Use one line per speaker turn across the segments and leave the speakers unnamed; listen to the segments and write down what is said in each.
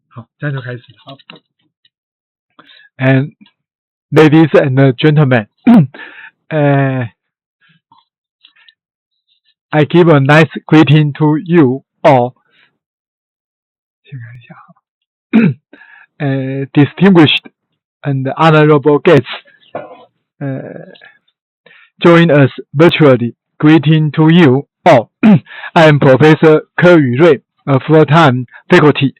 好，这样就开始。好。
And ladies and gentlemen, I give a nice greeting to you all. 先看一下distinguished and honorable guests, join us virtually. Greeting to you all. I am Professor Yui-Rey, a full-time faculty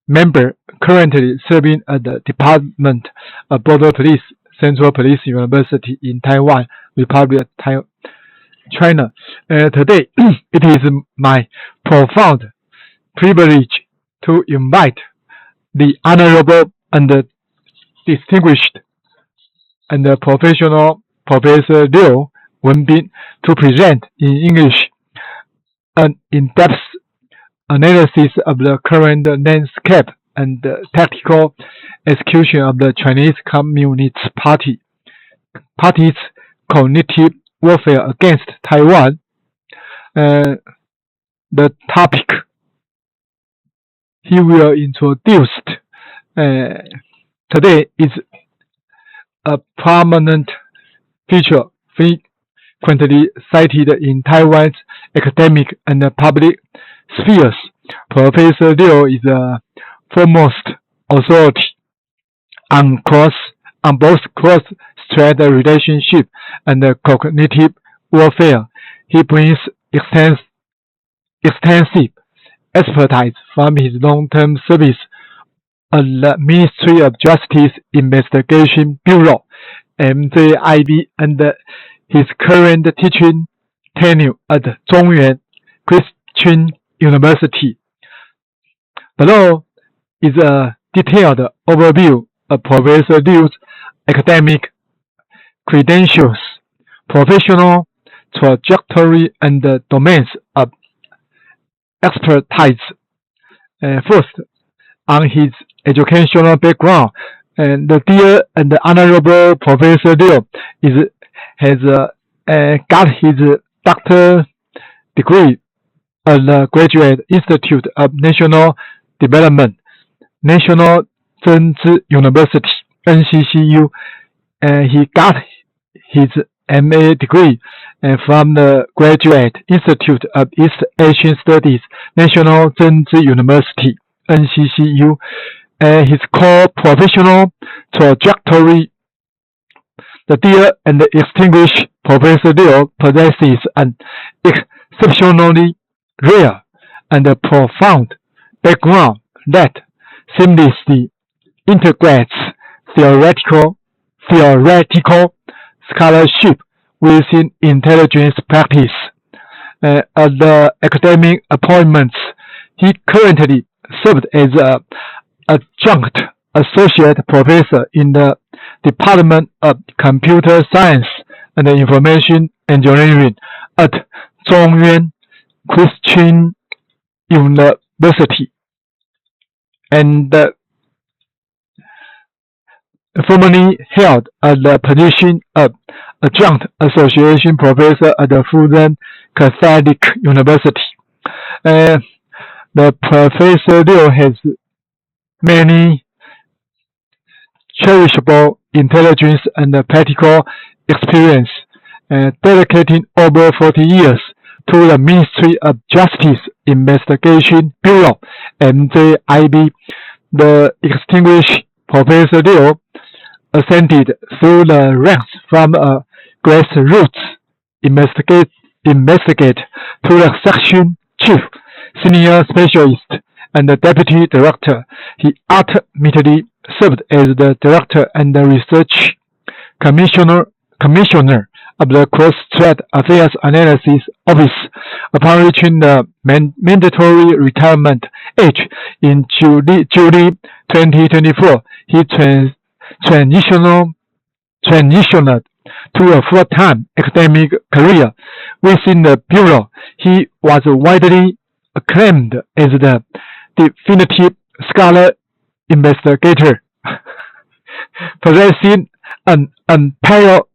member currently serving at the Department of Border Police, Central Police University in Taiwan, Republic of China. Today, it is my profound privilege to invite the Honorable and distinguished and professional Professor Wen-ping to present in English an in-depth analysis of the current landscape and tactical execution of the Chinese Communist Party's cognitive warfare against Taiwan. The topic he will introduce today is a prominent feature frequently cited in Taiwan's academic and public spheres. Professor Liu is a foremost authority on both cross-strait relationship and cognitive warfare. He brings extensive expertise from his long-term service at the Ministry of Justice Investigation Bureau (MJIB) and his current teaching tenure at Zhongyuan Christian University. Below is a detailed overview of Professor Liu's academic credentials, professional trajectory, and domains of expertise. First, on his educational background, the dear and Honorable Professor Liu has got his doctorate degree at the Graduate Institute of National Development, National Zhengzhi University (NCCU). He got his MA degree from the Graduate Institute of East Asian Studies, National Zhengzhi University (NCCU). His core professional trajectory. The dear and distinguished Professor Liu possesses an exceptionally rare and profound background that seamlessly integrates theoretical scholarship within intelligence practice. At the academic appointments, he currently served as an adjunct associate professor in the Department of Computer Science and Information Engineering at Zhongyuan Christian University, and formerly held the position of adjunct association professor at the Fudan Catholic University. The Professor Liu has many cherishable intelligence and practical experience, dedicating over 40 years to the Ministry of Justice Investigation Bureau (MJIB). The distinguished Professor Liu ascended through the ranks from a grassroots investigator to the section chief, senior specialist, and deputy director. He ultimately served as the director and the research commissioner of the Cross-Strait Affairs Analysis Office. Upon reaching the mandatory retirement age in July 2024, he transitioned to a full-time academic career within the Bureau. He was widely acclaimed as the definitive scholar investigator, possessing an unparalleled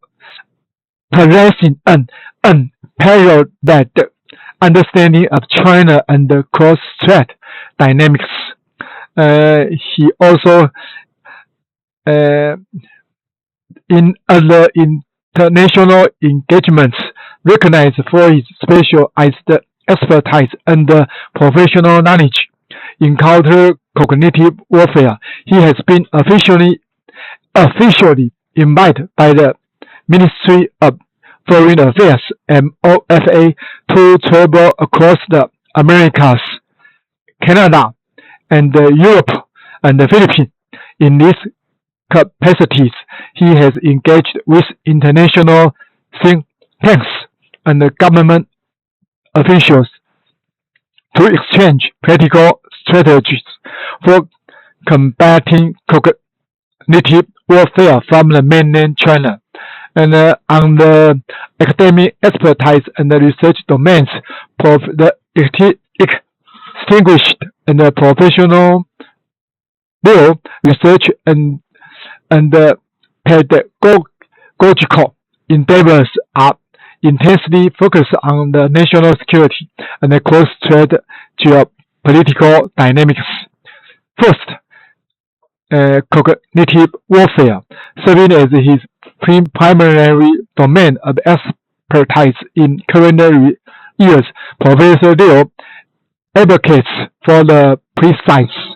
understanding of China and the cross-strait dynamics. He also in other international engagements recognized for his specialized expertise and professional knowledge in counter-cognitive warfare. He has been officially invited by the Ministry of Foreign Affairs (MOFA) to travel across the Americas, Canada, and Europe and the Philippines. In these capacities, he has engaged with international think tanks and government officials to exchange practical strategies for combating cognitive warfare from the mainland China. And on the academic expertise and the research domains, the distinguished and professional research and pedagogical endeavors are intensely focused on the national security and the cross-strait geopolitical dynamics. First, cognitive warfare, serving as his primary domain of expertise in current years. Professor Liu advocates for the precise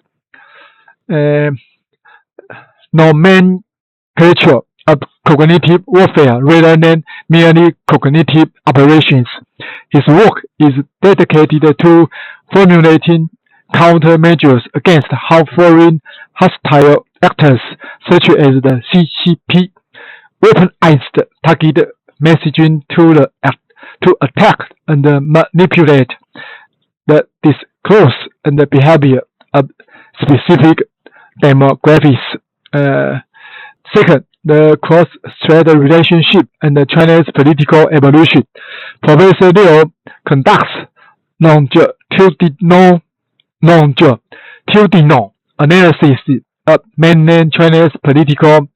nomenclature of cognitive warfare rather than merely cognitive operations. His work is dedicated to formulating countermeasures against how foreign hostile actors such as the CCP weaponized targeted messaging to attack and manipulate the discourse and the behavior of specific demographics. Second, the cross-strait relationship and China's political evolution. Professor Liu conducts longitudinal analysis of mainland China's political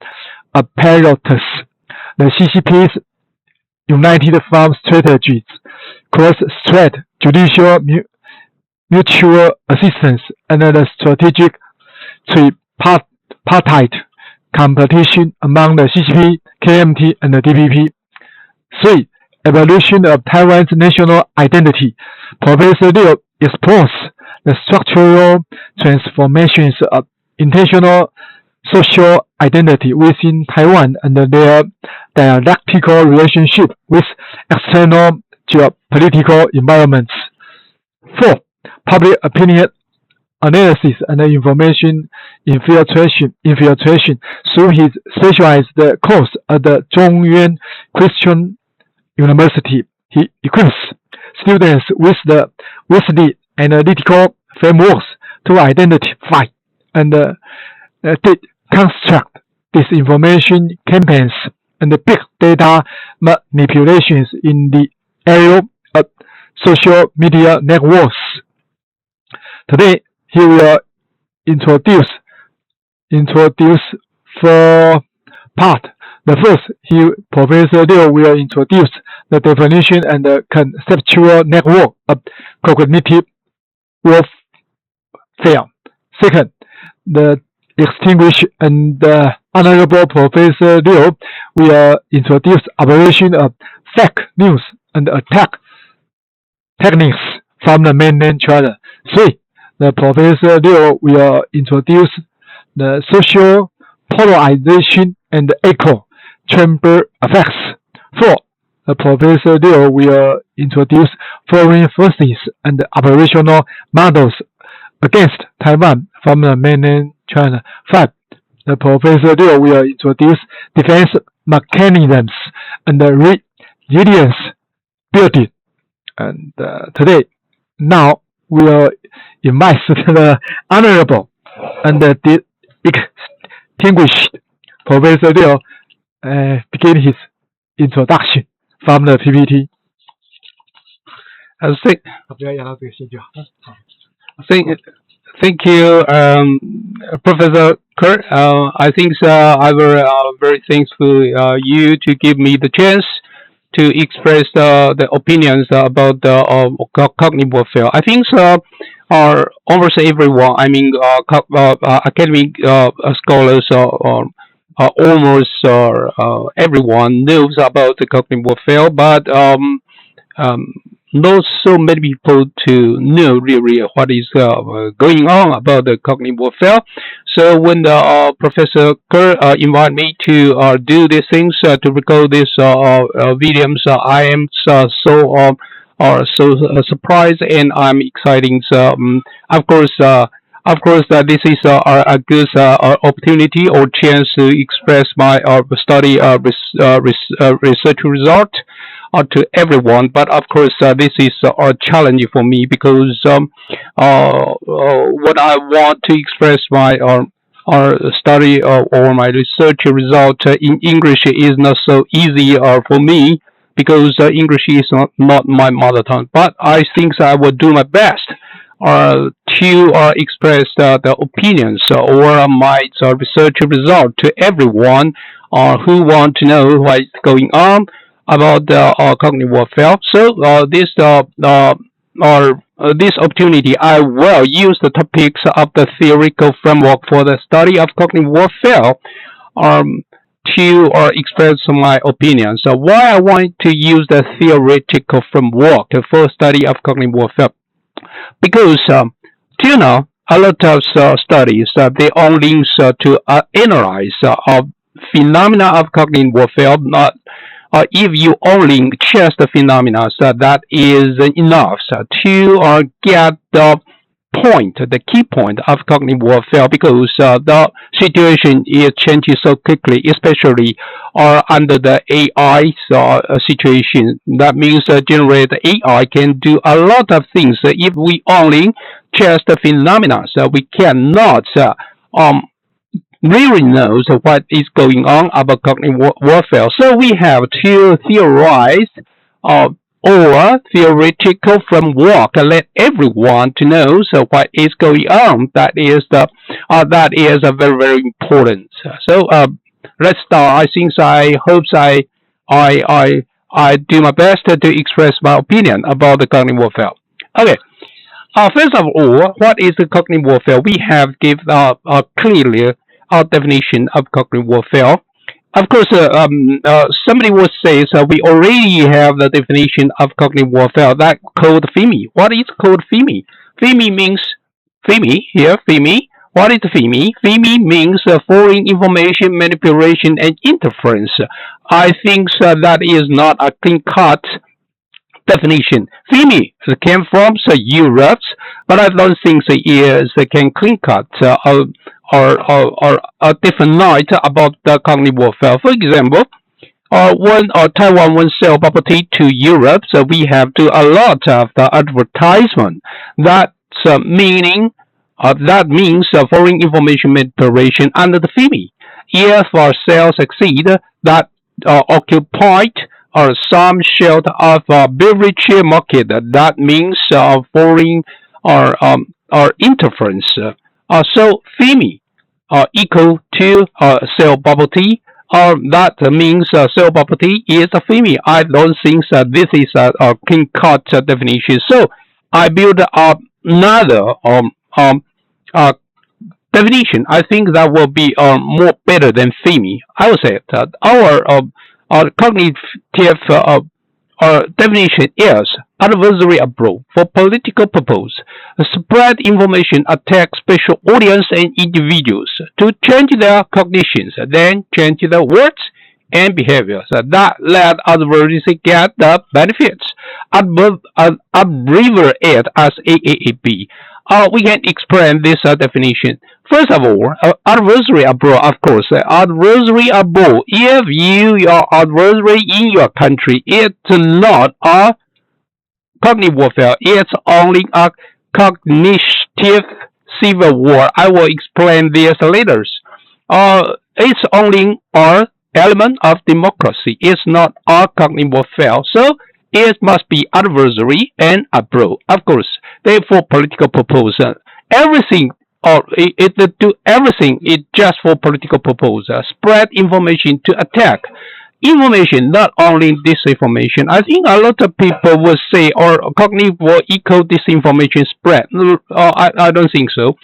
apparatus, the CCP's United Front strategies, cross-strait judicial mutual assistance, and the strategic tripartite competition among the CCP, KMT, and the DPP. 3. Evolution of Taiwan's national identity. Professor Liu explores the structural transformations of intentional social identity within Taiwan and their dialectical relationship with external geopolitical environments. 4. Public opinion analysis and information infiltration through his specialized course at the Zhongyuan Christian University. He equips students with the analytical frameworks to identify and deconstruct disinformation campaigns and big data manipulations in the area of social media networks. Today, he will introduce 4 parts. The first, Professor Liu will introduce the definition and the conceptual network of cognitive warfare. Second, the distinguished and honorable Professor Liu will introduce operation of fake news and attack techniques from the mainland China. 3. The Professor Liu will introduce the social polarization and echo chamber effects. 4. The Professor Liu will introduce foreign forces and operational models against Taiwan from the mainland China. 5. The Professor Liu will introduce defense mechanisms and resilience building. And today, now we will invite the Honorable and the distinguished Professor Liu begin his introduction from the PPT.
Thank you, Professor Kurt. I think I will very thankful you to give me the chance to express the opinions about the cognitive warfare. I think almost everyone, I mean, academic scholars almost everyone knows about the cognitive warfare, but not so many people to know really what is going on about the cognitive warfare. So when the Professor Kerr invited me to do these things to record these videos, I am so surprised and I'm excited. So of course, this is a good opportunity or chance to express my study research result to everyone. But of course, this is a challenge for me because what I want to express my study or my research result in English is not so easy for me because English is not my mother tongue. But I think I will do my best to express the opinions or my research result to everyone who want to know what is going on about the cognitive warfare. So this opportunity, I will use the topics of the theoretical framework for the study of cognitive warfare to express my opinion. So why I want to use the theoretical framework for study of cognitive warfare? Because till now, a lot of studies they all links to analyze phenomena of cognitive warfare. Not if you only check the phenomena, that is enough to get the point, the key point of cognitive warfare, because the situation is changing so quickly, especially under the AI situation. That means generate AI can do a lot of things. If we only check the phenomena, we cannot really know what is going on about cognitive warfare. So we have to theorize or theoretical framework let everyone to know what is going on. That is very important. So let's start. I hope I do my best to express my opinion about the cognitive warfare. Okay. First of all, what is the cognitive warfare? We have given a clear definition of cognitive warfare. Of course, somebody would say we already have the definition of cognitive warfare that called FIMI. What is called FIMI? FIMI means FIMI here. FIMI. What is FIMI? FIMI means foreign information manipulation and interference. I think that is not a clean-cut definition. FIMI came from Europe, but I don't think it can clean-cut or a different night about the cognitive warfare. For example, when Taiwan wants sell property to Europe, so we have to a lot of the advertisement. That's meaning that means foreign information manipulation under the FIMI. If our sales succeed, that occupied some share of beverage market. That means foreign or interference. So FIMI equal to sell property. That means sell property is a FIMI. I don't think this is a clean-cut definition. So I build up another definition. I think that will be more better than FIMI. I would say that our cognitive definition is adversary approach for political purpose. Spread information, attack special audience and individuals to change their cognitions, then change their words and behaviors that let adversaries get the benefits. Abbreviate as AAAB. We can explain this definition. First of all, adversary abroad, of course. Adversary abroad, if your adversary in your country, it's not a cognitive warfare, it's only a cognitive civil war. I will explain this later. It's only an element of democracy. It's not a cognitive warfare. So it must be adversary and abroad. Of course, therefore political purpose. Everything it do everything it just for political purpose. Spread information to attack. information, not only disinformation. I think a lot of people will say, or cognitive will equal disinformation spread. I don't think so,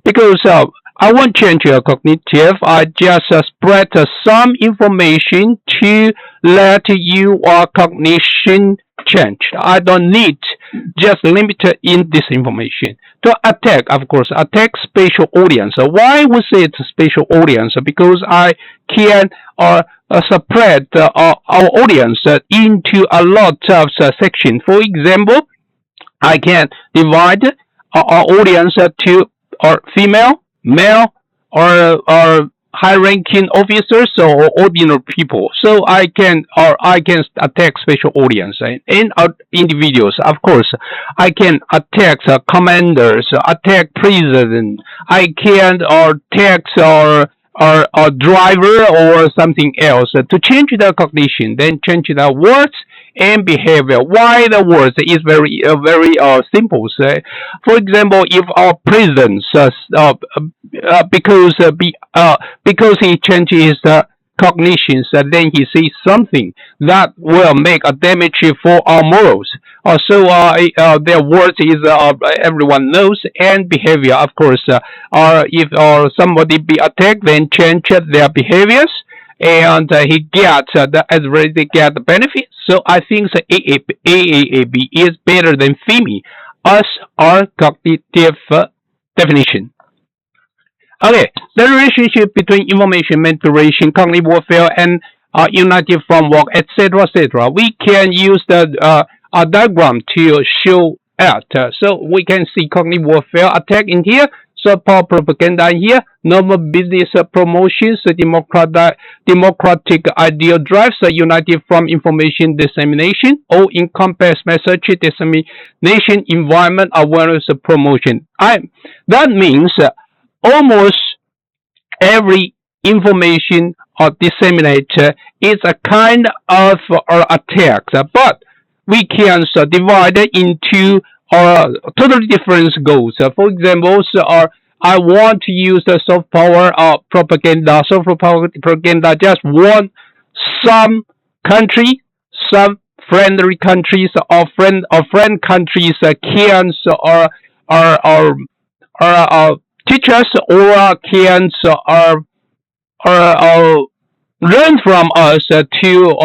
because I won't change your cognitive. I just spread some information to let your cognition change. I don't need just limited in disinformation. To attack, of course, attack special audience. Why we say it's a special audience? Because I can spread our audience into a lot of sections. For example, I can divide our audience to female, male, or high-ranking officers or ordinary people. So I can attack special audience and individuals. Of course, I can attack commanders, attack president. I can attack or driver or something else to change the cognition, then change the words and behavior. Why the words is very simple. For example, if our president because he changes the cognitions, then he sees something that will make a damage for our morals. Also, their words is everyone knows, and behavior, of course. If somebody be attacked, then change their behaviors, and he gets they get the benefit. So I think the AAAB is better than FIMI as our cognitive definition. Okay, the relationship between information manipulation, cognitive warfare, and united framework, etc., etc. We can use the a diagram to show it. So we can see cognitive warfare attack in here, soft power propaganda in here, normal business promotions, democratic ideal drives, united from information dissemination, all encompass message dissemination, environment awareness promotion. That means almost every information or disseminate is a kind of attack, but we can divide it into totally different goals. For example, I want to use the soft power propaganda. Soft power propaganda just want some country, some friendly countries or friend countries can teach us or can learn from us to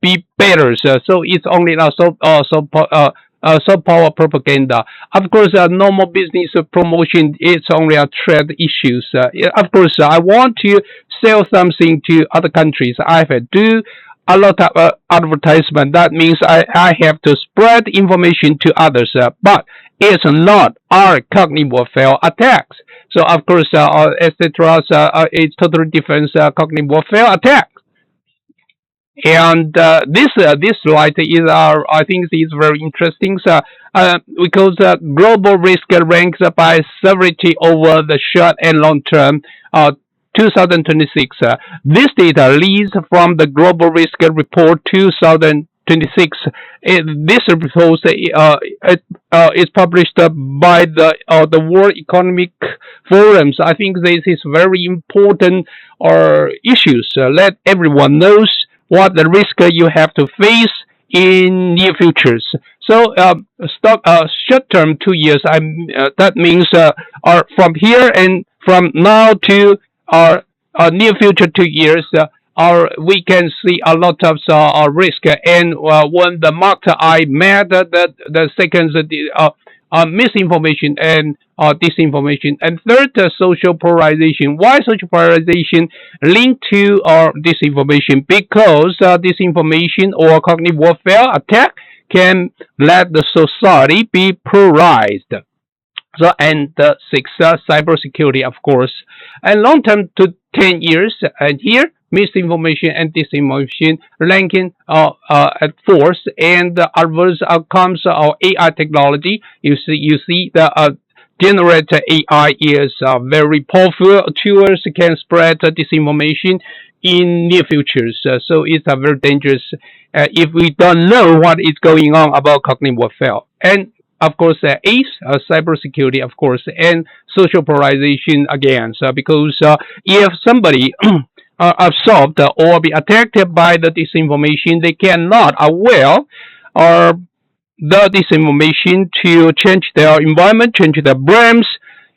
be better. So it's only soft power propaganda. Of course, normal business promotion is only a trade issues. Of course, I want to sell something to other countries. I have to do a lot of advertisement. That means I have to spread information to others. But it's not our cognitive warfare attacks. So of course, etc. It's totally different cognitive warfare attack. And this slide is I think is very interesting. Because global risk ranks by severity over the short and long term. 2026. This data leads from the Global Risk Report 2026. This report is published by the World Economic Forums. I think this is very important issues. Let everyone knows what the risk you have to face in near futures. So short term 2 years. That means from here and from now to near future 2 years. We can see a lot of risk, and when the market I met the second misinformation and disinformation, and third social polarization. Why social polarization linked to disinformation? Because disinformation or cognitive warfare attack can let the society be polarized. So, and six, cybersecurity, of course, and long term to 10 years, and here misinformation and disinformation ranking at fourth, and the adverse outcomes of AI technology. You see the generator AI is very powerful tools, can spread disinformation in near futures. So it's very dangerous if we don't know what is going on about cognitive warfare. And of course, eighth, cybersecurity, of course, and social polarization again. So because if somebody absorbed or be attacked by the disinformation. They cannot aware or the disinformation to change their environment, change their brands,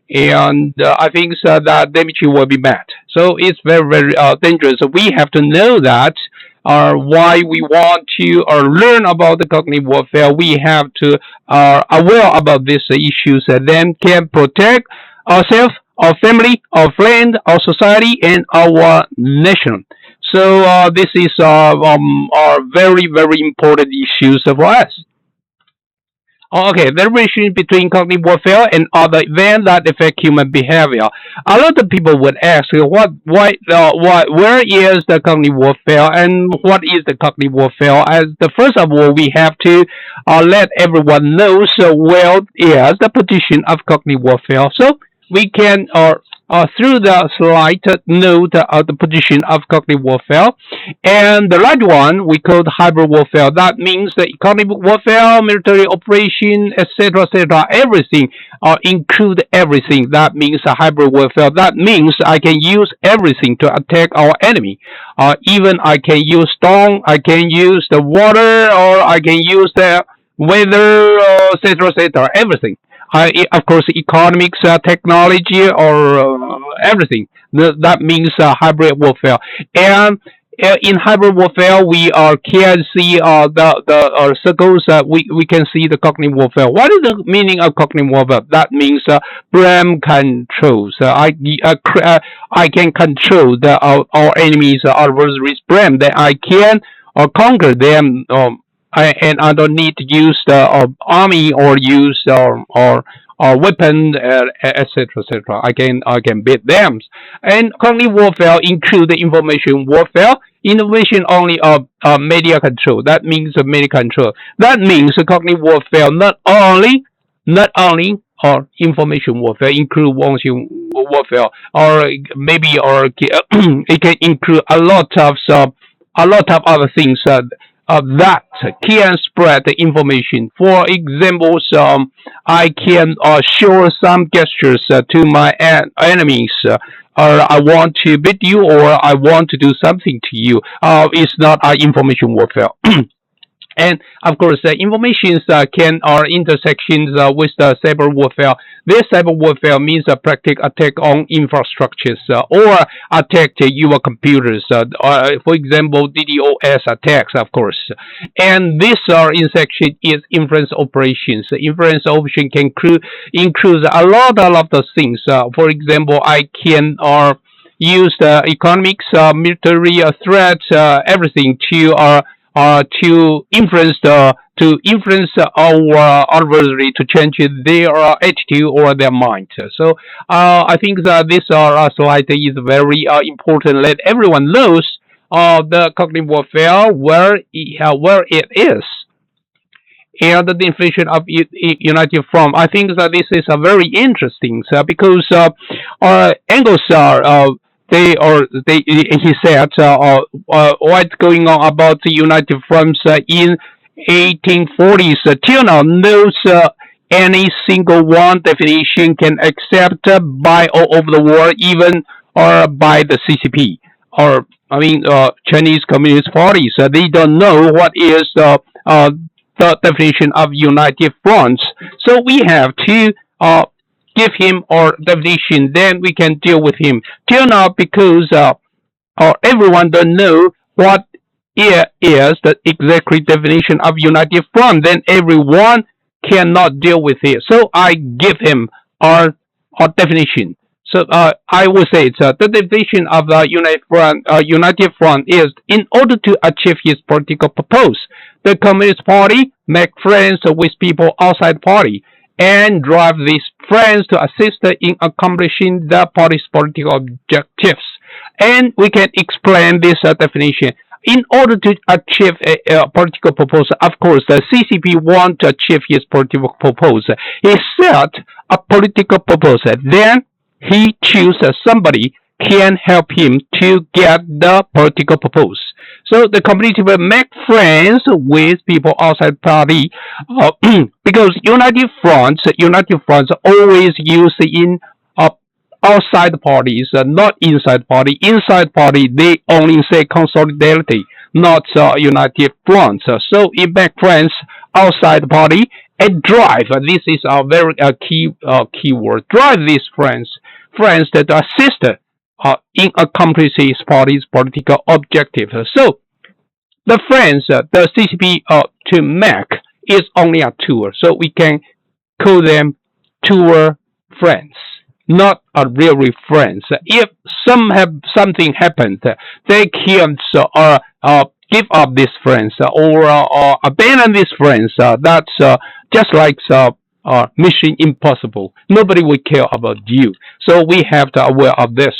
and I think that damage will be met. So it's very, very dangerous. We have to know that why we want to learn about the cognitive warfare. We have to aware about these issues and then can protect ourselves, our family, our friend, our society, and our nation. So this is are very, very important issues for us. Okay, the relation between cognitive warfare and other events that affect human behavior. A lot of people would ask, where is the cognitive warfare and what is the cognitive warfare? As the first of all, we have to let everyone know where is the position of cognitive warfare. So we can through the slide note the position of cognitive warfare. And the right one we call hybrid warfare. That means the economic warfare, military operation, etc., etc. Everything include everything. That means a hybrid warfare. That means I can use everything to attack our enemy. Even I can use stone, I can use the water, or I can use the weather, etc., etc. Everything. Of course, economics, technology, or everything. That means hybrid warfare. And in hybrid warfare, we can see the circles. We can see the cognitive warfare. What is the meaning of cognitive warfare? That means brain control. So I can control our enemies, our adversaries' brain. That I can conquer them. And I don't need to use the army or use or weapon, etc., etc. I can beat them. And cognitive warfare include the information warfare. Information only of media control. That means media control. That means cognitive warfare not only or information warfare include warfare or maybe it can include a lot of other things. That can spread the information. For example, I can show some gestures to my enemies. Or I want to beat you, or I want to do something to you. It's not information warfare. And of course, informations can are intersections with the cyber warfare. This cyber warfare means a practical attack on infrastructures or attack your computers. For example, DDoS attacks, of course. And this intersection is influence operations. Influence operation can include a lot of things. For example, I can use the economics, military threats, everything to influence our adversary to change their attitude or their mind. So I think that this slide is very important. Let everyone knows the cognitive warfare where it is. And the definition of united from. I think that this is very interesting because angles are he said what's going on about the United Fronts in 1840s till now knows any single one definition can accept by all over the world, even or by the CCP or Chinese Communist parties. They don't know what is the definition of United Fronts. So we have to give him our definition, then we can deal with him. Till now, because everyone don't know what it is the exact definition of United Front, then everyone cannot deal with it. So I give him our definition. So I will say the definition of the United Front is in order to achieve his political purpose, the Communist Party make friends with people outside party and drive these friends to assist in accomplishing the party's political objectives. And we can explain this definition. In order to achieve a political purpose, of course, the CCP want to achieve his political purpose. He set a political purpose, then he chooses somebody can help him to get the political purpose. So the community will make friends with people outside party because United Fronts always use in outside parties, not inside party. Inside party, they only say consolidarity, not united front. So in back friends, outside party, and drive. This is a very key word. Drive these friends that assist in accomplishing party's political objectives. So the friends, the CCP to make is only a tool. So we can call them tool friends, not a really friends. If something happens, they can give up these friends or abandon these friends. That's just like mission impossible. Nobody will care about you. So we have to aware of this.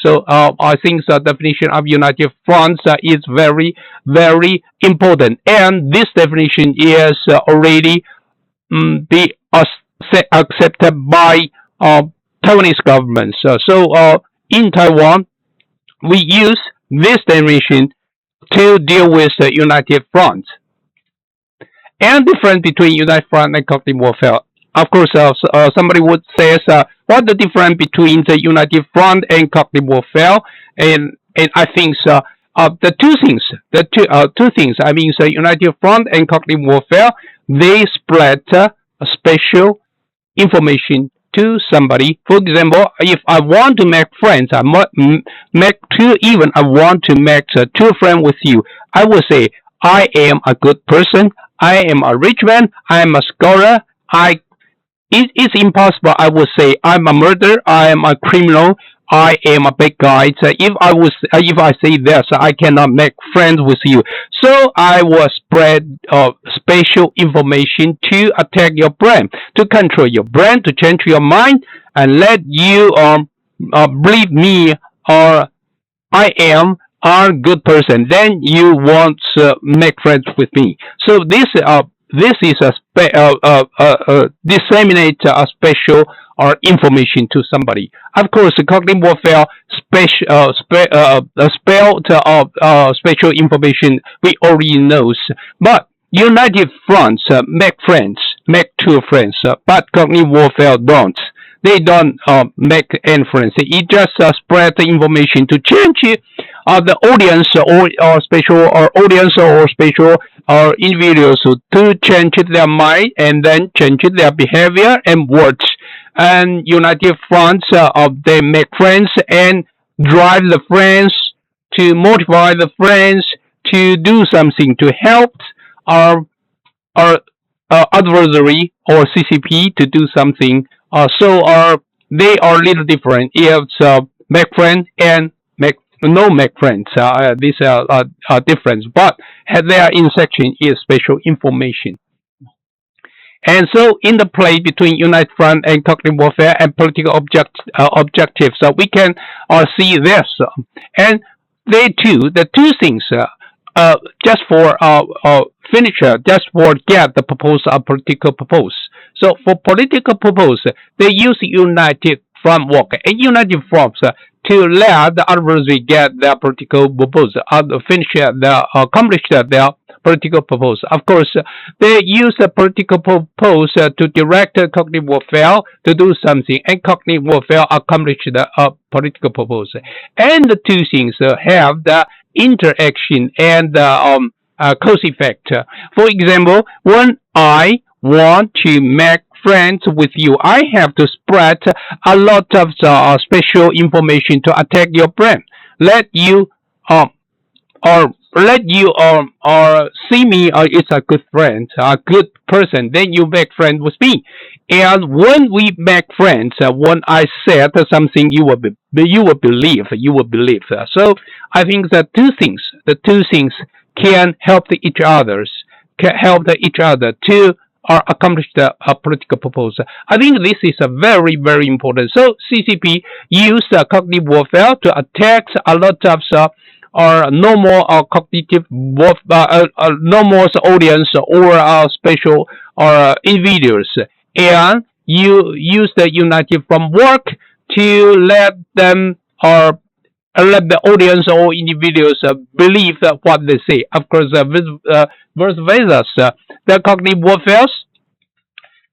So I think the definition of united fronts is very, very important. And this definition is already be accepted by Taiwanese government. So in Taiwan, we use this definition to deal with the united front. And difference between united front and cognitive warfare. Of course, somebody would say, what the difference between the united front and cognitive warfare? And I think the two things. I mean, the united front and cognitive warfare, they spread special information to somebody. For example, if I want to make friends, I want to make two friends with you, I will say, I am a good person, I am a rich man, I am a scholar, it's impossible. I would say I'm a murderer, I am a criminal, I am a bad guy. So if I say this, I cannot make friends with you. So I will spread special information to attack your brain, to control your brain, to change your mind, and let you believe me or I am a good person. Then you won't make friends with me. So this is disseminate a special or information to somebody. Of course, cognitive warfare special information we already knows. But united fronts make friends, make two friends. But cognitive warfare don't. They don't make any friends. It just spread the information to change the audience or special or audience or special or individuals to change their mind and then change their behavior and words. And united fronts, they make friends and drive the friends to motivate the friends to do something to help our adversary or CCP to do something. So they are little different. It's make friends and make friends. These are different, but their intersection is special information. And so, in the play between united front and cognitive warfare and political objectives, we can see this. And the two things, just for finisher, just for get the purpose of political purpose. So for political purpose, they use united front work and united fronts to let the adversary get their political purpose, accomplish their political purpose. Of course, they use the political purpose to direct cognitive warfare to do something, and cognitive warfare accomplish the political purpose. And the two things have the interaction and cause effect. For example, when I want to make friends with you, I have to spread a lot of special information to attack your brain. Let you see me as a good friend, a good person. Then you make friends with me. And when we make friends, when I said something, you will believe. So I think the two things can help each other to accomplish the political purpose. I think this is a very, very important. So CCP used cognitive warfare to attack a lot of normal cognitive normal audience or special individuals, and you use the united from work to let them let the audience or individuals believe what they say. Of course, vice versa, the cognitive warfare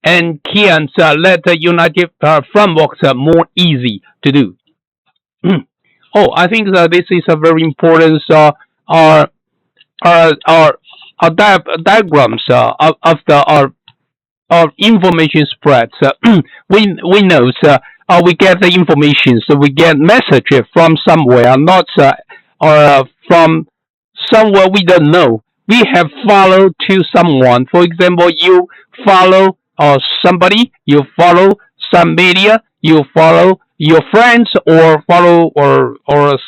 and can let the united frameworks more easy to do. Oh, I think this is a very important uh, diagrams of the information spreads. We know we get the information, so we get message from somewhere, not or from somewhere we don't know. We have followed to someone. For example, you follow somebody, you follow some media, you follow your friends, or follow or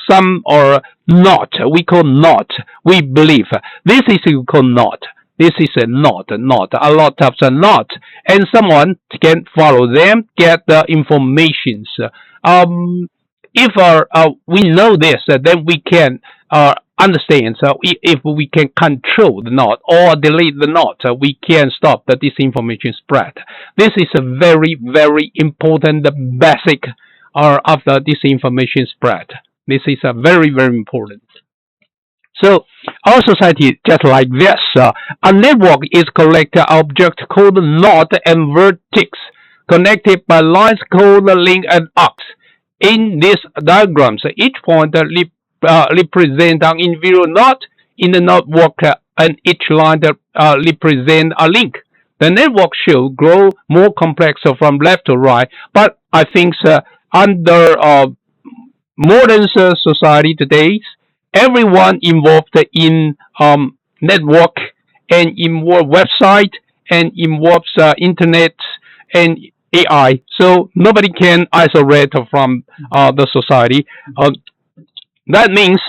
some or not. We call not. We believe this is called not. This is a not. A lot of not, and someone can follow them, get the informations. If we know this, then we can understand. So if we can control the not or delete the not, we can stop the disinformation spread. This is a very, very important basic of the disinformation spread. This is a very, very important. So our society just like this. A network is collected object called node and vertex connected by lines called link and arcs. In these diagrams, each point represents an individual node in the network, and each line represents a link. The network should grow more complex from left to right, but I think under modern society today, everyone involved in network and involved website and involves internet and AI. So nobody can isolate from the society. That means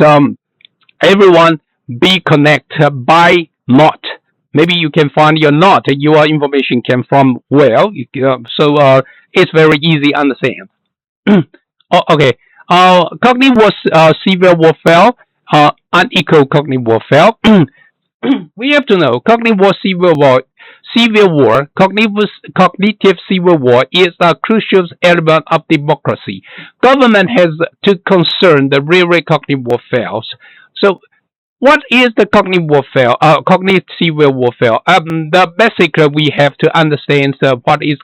everyone be connected by not. Maybe you can find your not. Your information came from where. So it's very easy to understand. Okay. Cognitive civil warfare, unequal cognitive warfare. We have to know cognitive cognitive civil war is a crucial element of democracy. Government has to concern the real cognitive warfare. So, what is the cognitive warfare? Cognitive civil warfare. The basic we have to understand what is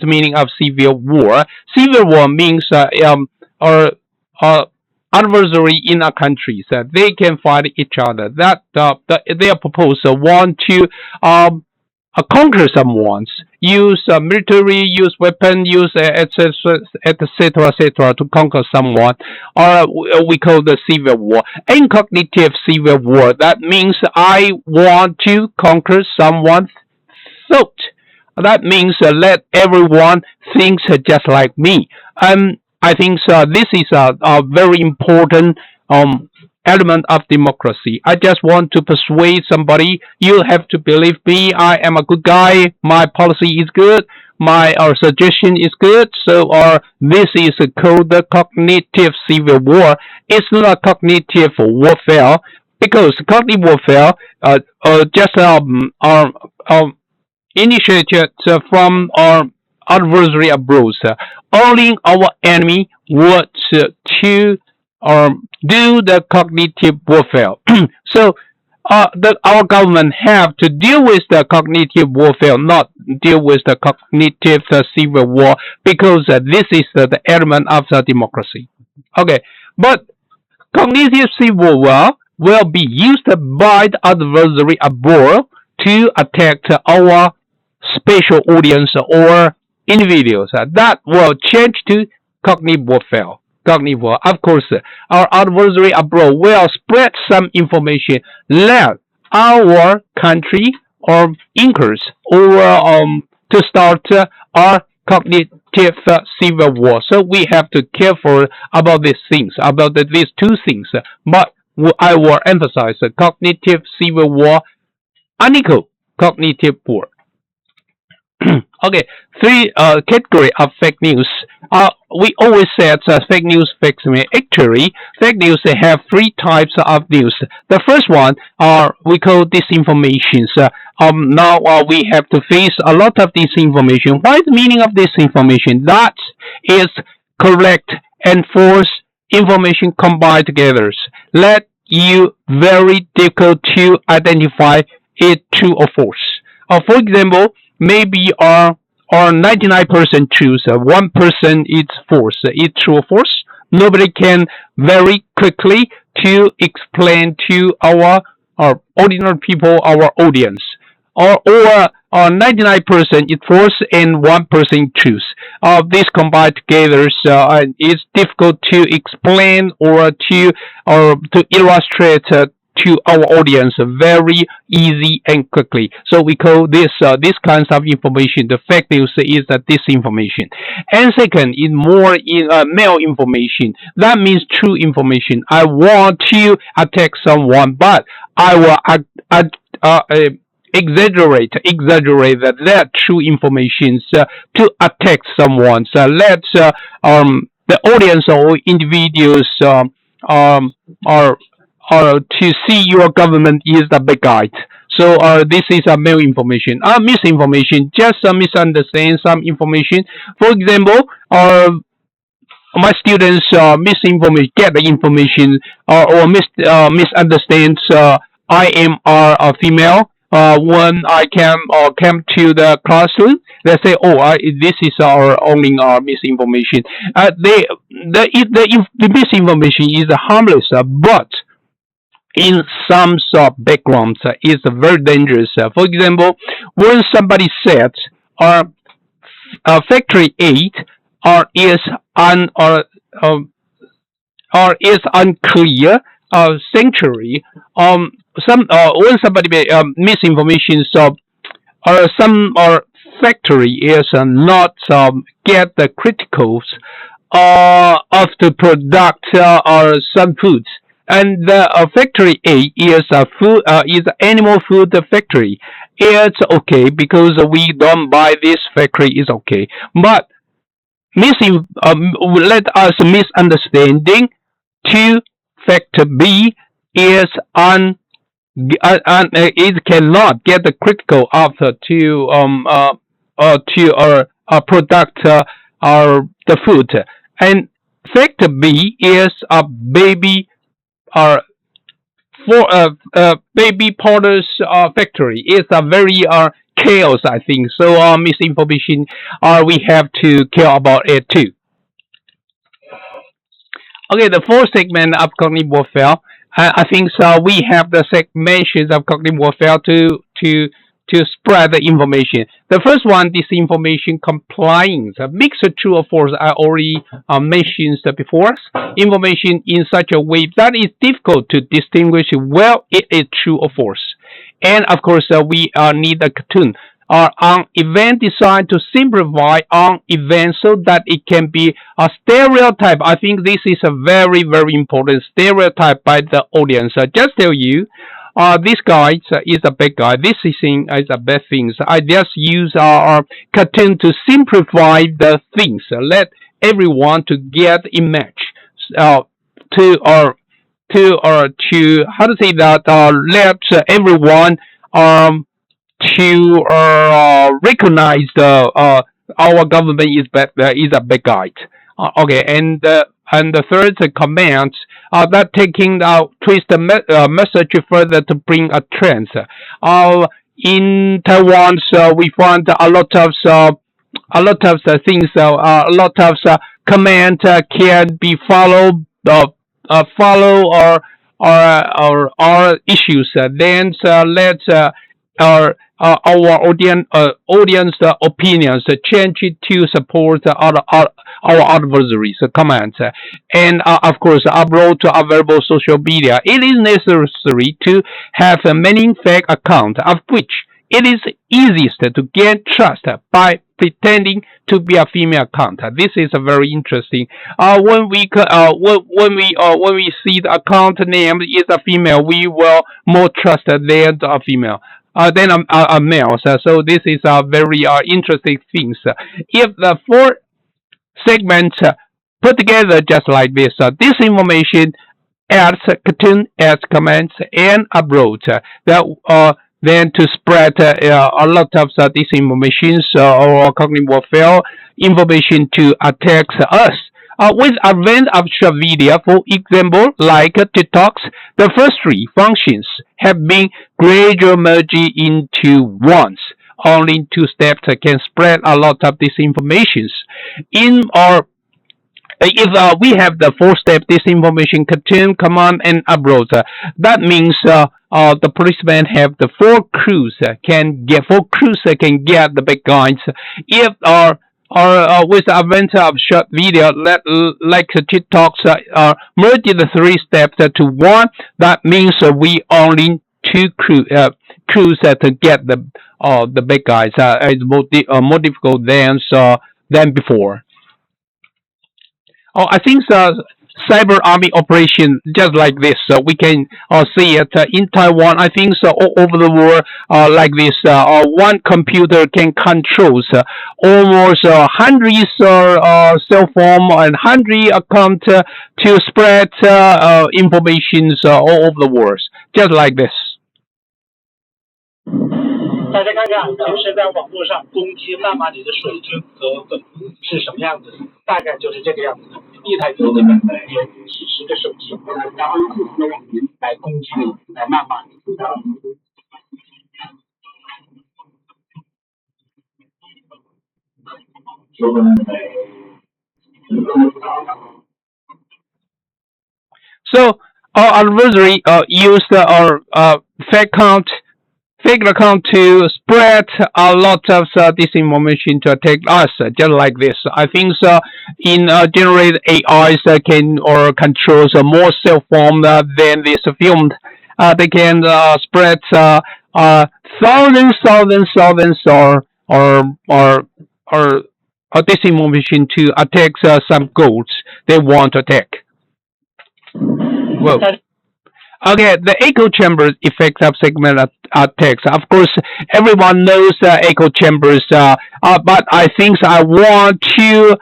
meaning of civil war. Civil war means or adversary in a country. So they can fight each other. That their proposal want to conquer someone, use military, use weapon, use etc. to conquer someone, or we call the civil war. In cognitive civil war, that means I want to conquer someone's thought. That means let everyone thinks just like me. I think this is a very important element of democracy. I just want to persuade somebody. You have to believe me. I am a good guy. My policy is good. My suggestion is good. So this is called the cognitive civil war. It's not a cognitive warfare because cognitive warfare just initiated from our adversary abroad. Only our enemy wants to do the cognitive warfare. So our government have to deal with the cognitive warfare, not deal with the cognitive civil war, because this is the element of the democracy. Okay, but cognitive civil war will be used by the adversary abroad to attack our special audience or individuals. That will change to cognitive warfare. Cognitive war. Of course, our adversary abroad will spread some information let our country or incurs or to start our cognitive civil war. So we have to careful about these things, about these two things. But I will emphasize cognitive civil war, unequal cognitive war. Okay, three category of fake news. We always said fake news, fake news. Actually, fake news have three types of news. The first one we call disinformation. Now we have to face a lot of disinformation. What is the meaning of disinformation? That is correct and false information combined together. Let you very difficult to identify it true or false. For example, maybe are 99% truth, 1% is false. It's true or false. Nobody can very quickly to explain to our ordinary people, our audience, or 99% is false and 1% truth. This combined together is difficult to explain or to illustrate to our audience very easy and quickly. So we call this kinds of information, the fake news is disinformation. And second is more in malinformation. That means true information. I want to attack someone, but I will exaggerate that true information to attack someone. So let's the audience or individuals are to see your government is the bad guy. So this is a malinformation. Misinformation, just misunderstand some information. For example, my students misinformation, get the information or misunderstands I am a female. When I came to the classroom, they say, "Oh, this is our only misinformation." The misinformation is harmless, but in some backgrounds is very dangerous. For example, when somebody says factory 8 is unclear sanctuary, when somebody misinformation, some factory is not get the criticals of the product or some foods. And the factory A is animal food factory. It's okay because we don't buy this factory is okay. But let us misunderstanding to factor B is it cannot get the critical after to our product or the food. And factor B is a baby for baby powders factory. It's a very chaos, I think. So misinformation we have to care about it too. Okay, the fourth segment of cognitive warfare. I think so. We have the segmentations of cognitive warfare to spread the information. The first one, disinformation compliance. A mix of true or false. I already mentioned before. Information in such a way that is difficult to distinguish well it is true or false. And of course, we need a cartoon on event designed to simplify on events so that it can be a stereotype. I think this is a very, very important stereotype by the audience. Just tell you, this guy is a bad guy. This thing is a bad thing. I just use our cartoon to simplify the things. Let everyone to get image. To how to say that? Let everyone to recognize our government is a bad guy. Okay, and the third command that taking twist the message further to bring a trend. In Taiwan, we found a lot of things. A lot of command can be followed, follow or issues. Then let's our audience opinions change it to support our adversaries commands, and of course upload to available social media. It is necessary to have a many fake accounts, of which it is easiest to gain trust by pretending to be a female account. This is very interesting. When we see the account name is a female, we will more trust than a female. Then a male. So this is a very interesting things. If the four segments put together just like this, this information adds cartoon, adds comments, and upload. Then to spread a lot of disinformation or cognitive warfare information to attack us. With advent of short video, for example, like TikToks, the first three functions have been gradually merged into ones. only 2 steps can spread a lot of disinformations. In our if we have the 4-step disinformation contain command and approach, that means the policemen have the 4 crews can get the big guys. If with the advent of short video, like TikToks, merge the 3 steps to one. That means we only 2 crews to get the big guys. It's more difficult than before. I think cyber army operation just like this. We can see it in Taiwan. I think all over the world like this. One computer can control almost hundreds cell phone and hundred account to spread information all over the world. Just like this.
大家看看平时在网络上攻击谩骂你的水军和粉丝是什么样子的，大概就是这个样子的。一台桌子里面有几十个手机，然后用不同的网民来攻击你，来谩骂你。
So our adversary used our fake account to spread a lot of disinformation to attack us, just like this. I think in generate AIs can or controls more cell phone than this filmed. They can spread thousands or disinformation to attack some goals they want to attack. Well. Okay, the echo chamber effect of segment attacks. Of course, everyone knows echo chambers, but I think I want to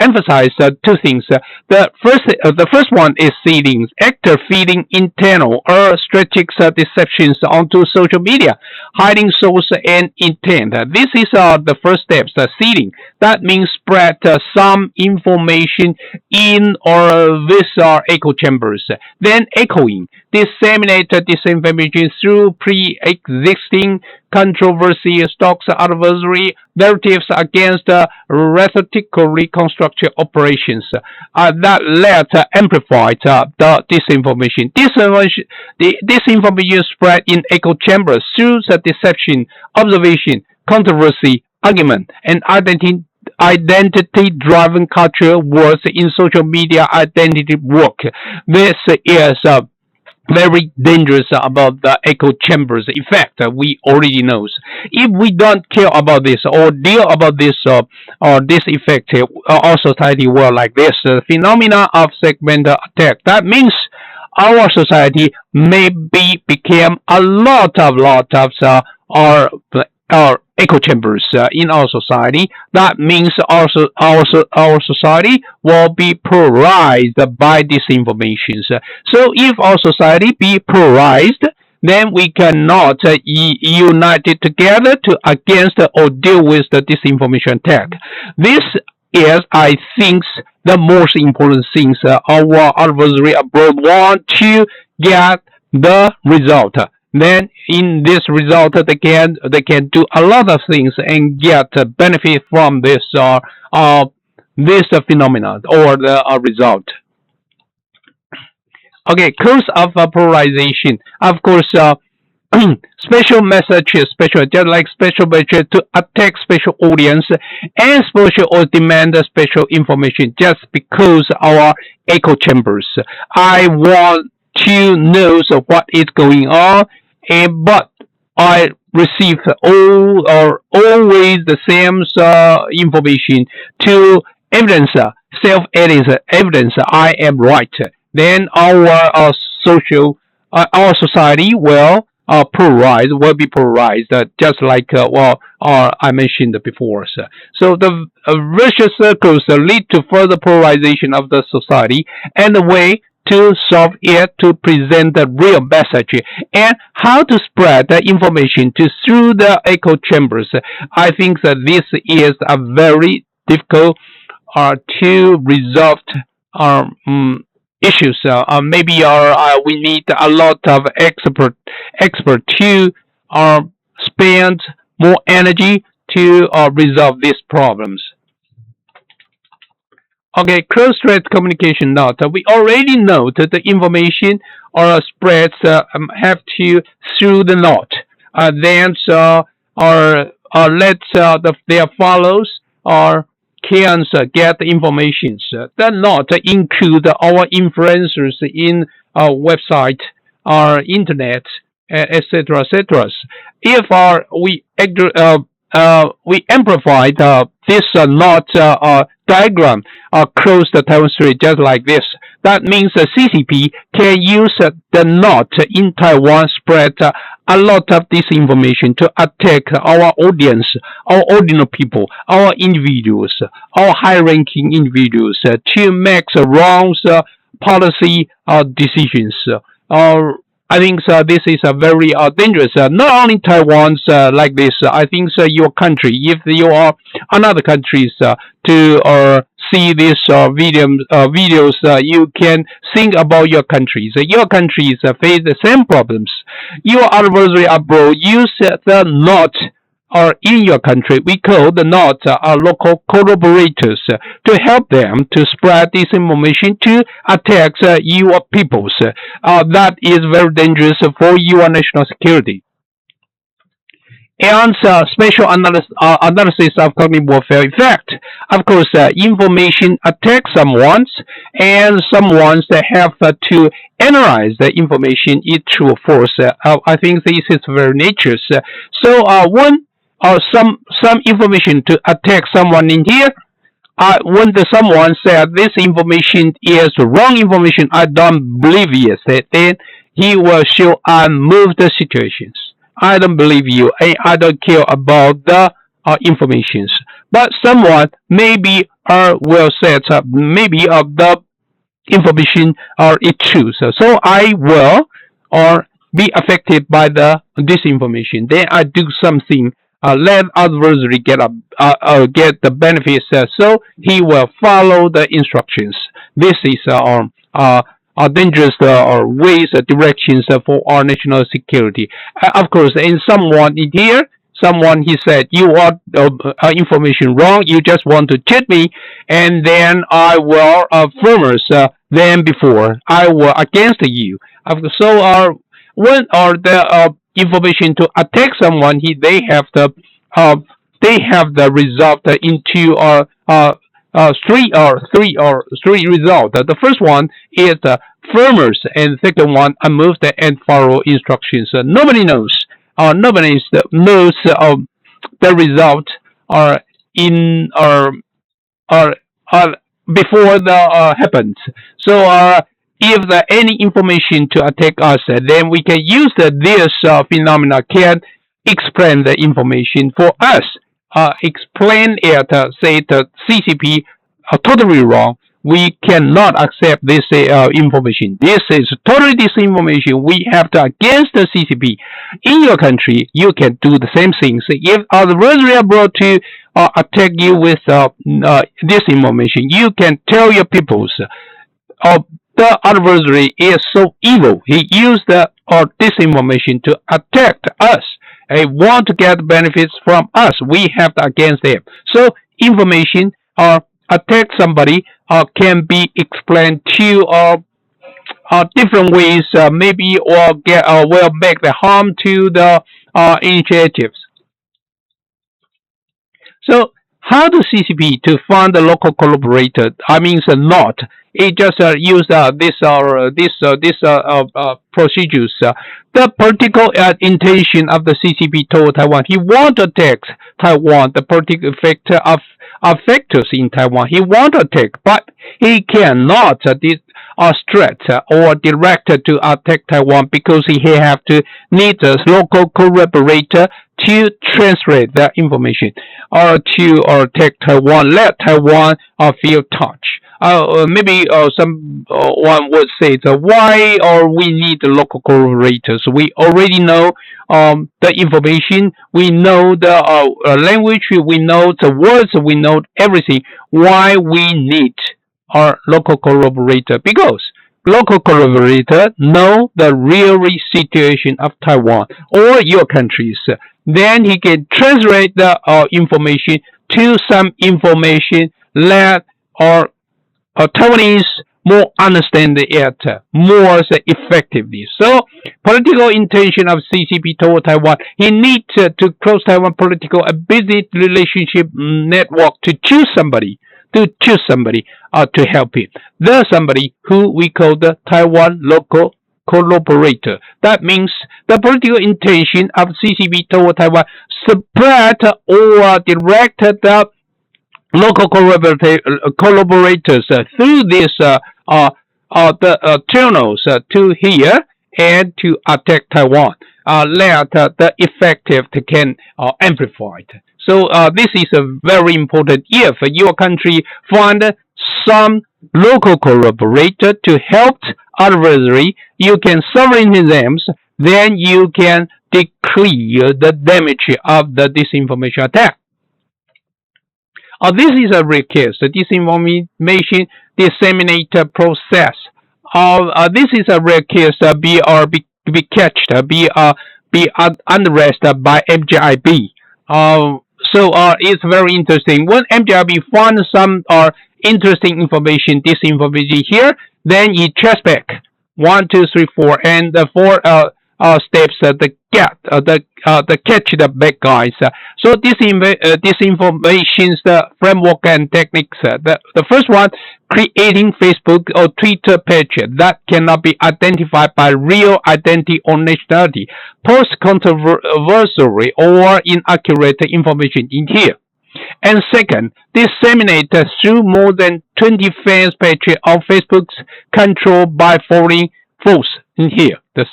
emphasize 2 things. The first one is seeding, actor feeding internal or strategic deceptions onto social media, hiding source and intent. This is the first step, seeding. That means spread some information in or with echo chambers. Then echoing, disseminate disinformation through pre-existing controversy, stocks adversary narratives against rhetorically constructed operations that let amplify the disinformation. Disinformation spread in echo chambers through the deception, observation, controversy, argument, and identity-driven culture works in social media identity work. This is very dangerous about the echo chambers effect. We already knows. If we don't care about this or deal about this or this effect, our society will like this. Phenomena of segment attack. That means our society maybe became a lot of our echo chambers in our society. That means also our society will be polarized by disinformation. So if our society be polarized, then we cannot unite together to against or deal with the disinformation attack. This is, I think, the most important things our adversary abroad want to get the result. Then in this result they can do a lot of things and get benefit from this phenomenon or the result. Okay, cause of polarization. Of course, special messages, just like special message to attack special audience and special or demand special information just because our echo chambers. I want to know what is going on, but I receive always the same information to evidence, evidence I am right. Then our society will be polarized, just like I mentioned before. So the vicious circles lead to further polarization of the society, and the way to solve it to present the real message and how to spread the information through the echo chambers. I think that this is a very difficult to resolve issues. Maybe we need a lot of expert to spend more energy to resolve these problems. Okay, cross-thread communication note. We already know that the information or spreads have to through the knot. Then let their followers or can get the information. The knot include our influencers in website or internet, etc., etc. If we amplify this knot diagram across the Taiwan Strait just like this. That means the CCP can use the knot in Taiwan spread a lot of disinformation to attack our audience, our ordinary people, our individuals, our high-ranking individuals to make wrong policy decisions. I think this is a very dangerous. Not only Taiwan's like this. I think your country, if you are another countries to see these videos, you can think about your countries. Your countries face the same problems. Your adversary abroad use the knot or in your country, we call the knot local collaborators to help them to spread this information to attack your peoples. That is very dangerous for your national security. And special analysis of cognitive warfare effect. Of course, information attacks someone, and someone that have to analyze the information in true or false. I think this is very nature. So when some information to attack someone in here, when someone said this information is wrong information, I don't believe it, then he will show unmoved situations. I don't believe you, and I don't care about the informations. But someone maybe will say maybe the information is true. So I will be affected by this information. Then I do something. Let adversary get the benefits, so he will follow the instructions. This is dangerous ways, directions for our national security. Of course, in someone in here, someone he said you are information wrong. You just want to cheat me, and then I will firmer than before. I will against you. So when the information to attack someone, they have the result into three results. The first one is firmers, and second one unmoved and follow instructions. Nobody knows. Nobody knows the result in before the happens. So if any information to attack us, then we can use this phenomena can explain the information for us. Explain it, say the CCP totally wrong. We cannot accept this information. This is totally disinformation. We have to against the CCP. In your country, you can do the same things. If adversary abroad to attack you with disinformation, you can tell your peoples the adversary is so evil. He used disinformation to attack us. He want to get benefits from us. We have to against him. So information attack somebody can be explained to different ways. Maybe or will make the harm to the initiatives. So how the CCP to find the local collaborator? I mean, not. It just use this procedures. The political intention of the CCP toward Taiwan. He want to attack Taiwan. The political factors in Taiwan. He want to attack, but he cannot threat or direct to attack Taiwan because he have to need a local collaborator to translate the information or to attack Taiwan. Let Taiwan feel touch. Maybe someone would say why we need the local collaborators. We already know the information. We know the language. We know the words. We know everything. Why we need our local collaborator? Because local collaborator know the real situation of Taiwan or your countries, then he can translate the information to some information that Taiwanese more understand it more effectively. So, political intention of CCP toward Taiwan, he needs to close Taiwan political and business relationship network to choose somebody to help him. There's somebody who we call the Taiwan local collaborator. That means the political intention of CCP toward Taiwan spread or direct the local collaborators through these the channels to here and to attack Taiwan. Let the effective can amplify it. So this is very important. If your country find some local collaborator to help adversary, you can silence them. Then you can declare the damage of the disinformation attack. This is a rare case, the disinformation disseminator process. This is a rare case be catched, be unrest by MJIB. So it's very interesting. When MJIB found some interesting information, disinformation here, then he checks back 1, 2, 3, 4, and the 4 steps the catch the bad guys. So disinformation's the framework and techniques. The first one, creating Facebook or Twitter page that cannot be identified by real identity or nationality, post controversial or inaccurate information in here. And second, disseminate through more than 20 fans pages of Facebook's controlled by foreign force in here. The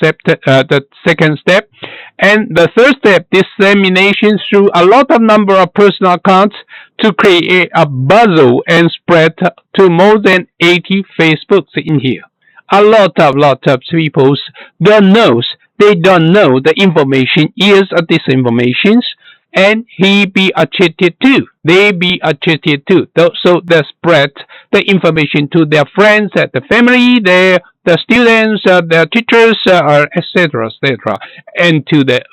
second step. And the third step, dissemination through a lot of number of personal accounts to create a buzz and spread to more than 80 Facebooks in here. A lot of people don't know the information is a disinformation, and he be cheated too. They be cheated too. So they spread the information to their friends, the family, the students, the teachers, etc., and to the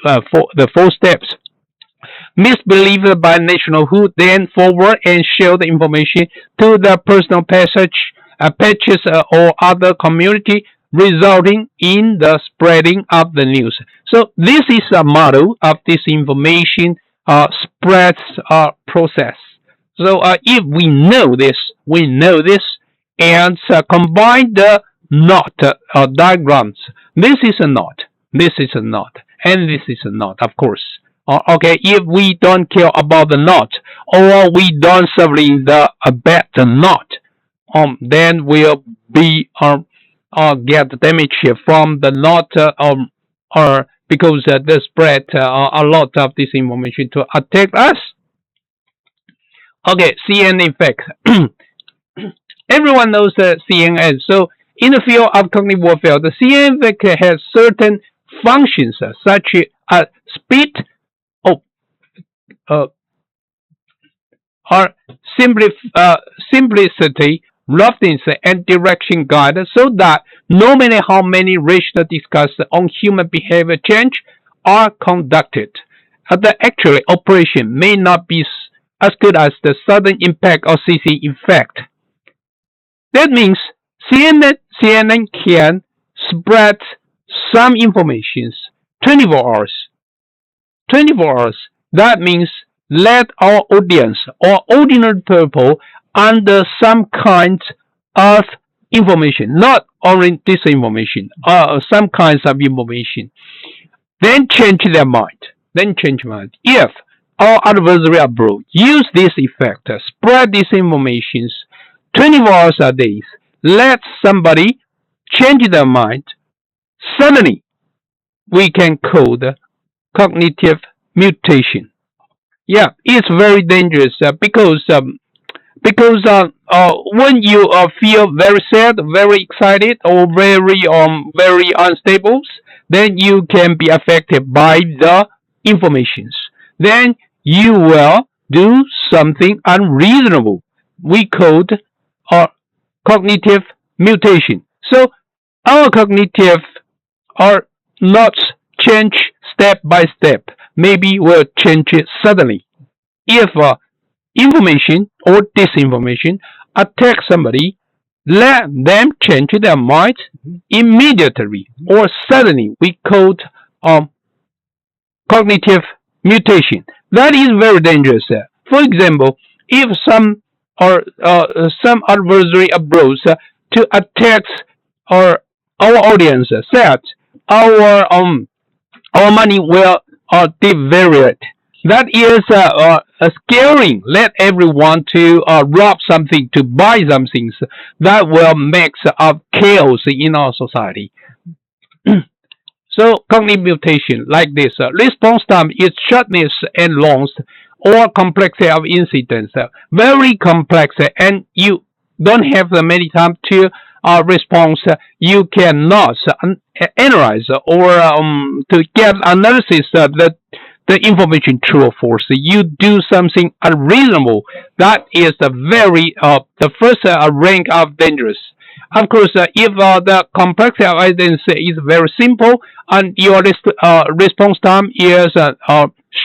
4 steps. Misbelieved by national who then forward and share the information to the personal pages or other community, resulting in the spreading of the news. So this is a model of disinformation spreads process. So if we know this, and combine the knot diagrams. This is a knot, and this is a knot, of course. Okay, if we don't care about the knot, or we don't severing the bad knot, then we'll be get damage from the knot, or because they spread a lot of disinformation to attack us. Okay, CNN effect. Everyone knows CNN. So in the field of cognitive warfare, the CNN effect has certain functions such as speed, or simplicity, roughness, and direction guide, so that no matter how many rational discussions on human behavior change are conducted, the actual operation may not be as good as the sudden impact of CC effect. That means CNN can spread some information 24 hours. 24 hours. That means let our audience or ordinary people under some kind of information, not only disinformation, some kinds of information, then change their mind. If our adversary abroad use this effect, spread disinformation 24 hours a day, let somebody change their mind, suddenly we can code cognitive mutation. Yeah, it's very dangerous because when you feel very sad, very excited, or very unstable, then you can be affected by the informations. Then you will do something unreasonable. We code cognitive mutation. So Our cognitive are not change step by step. Maybe will change it suddenly. If information or disinformation attack somebody, let them change their mind immediately or suddenly. We call cognitive mutation. That is very dangerous. For example, if some adversary abroad to attack our audience said our money will devaluate. That is scaring. Let everyone to rob something, to buy something that will make chaos in our society. So cognitive mutation like this. Response time is shortness and longs or complexity of incidents. Very complex and you don't have the many time to response. You cannot analyze or to get analysis the information true or false. You do something unreasonable. That is the first rank of dangerous. Of course, if the complexity of evidence is very simple and your response time is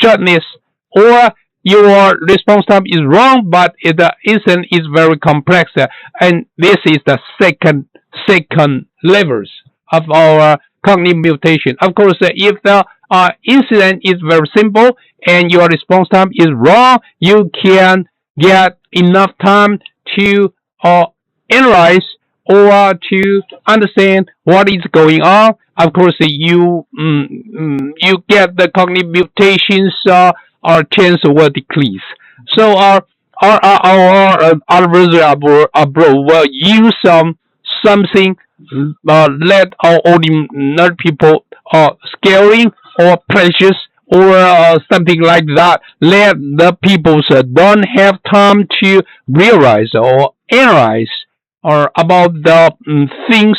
shortness, or your response time is wrong, but the incident is very complex, and this is the second levels of our cognitive mutation. Of course, if the incident is very simple and your response time is wrong, you can get enough time to analyze or to understand what is going on. Of course, you get the cognitive mutations. Our chance will decrease. So our adversary abroad will use something let our ordinary people scaring or precious or something like that. Let the people don't have time to realize or analyze or about the things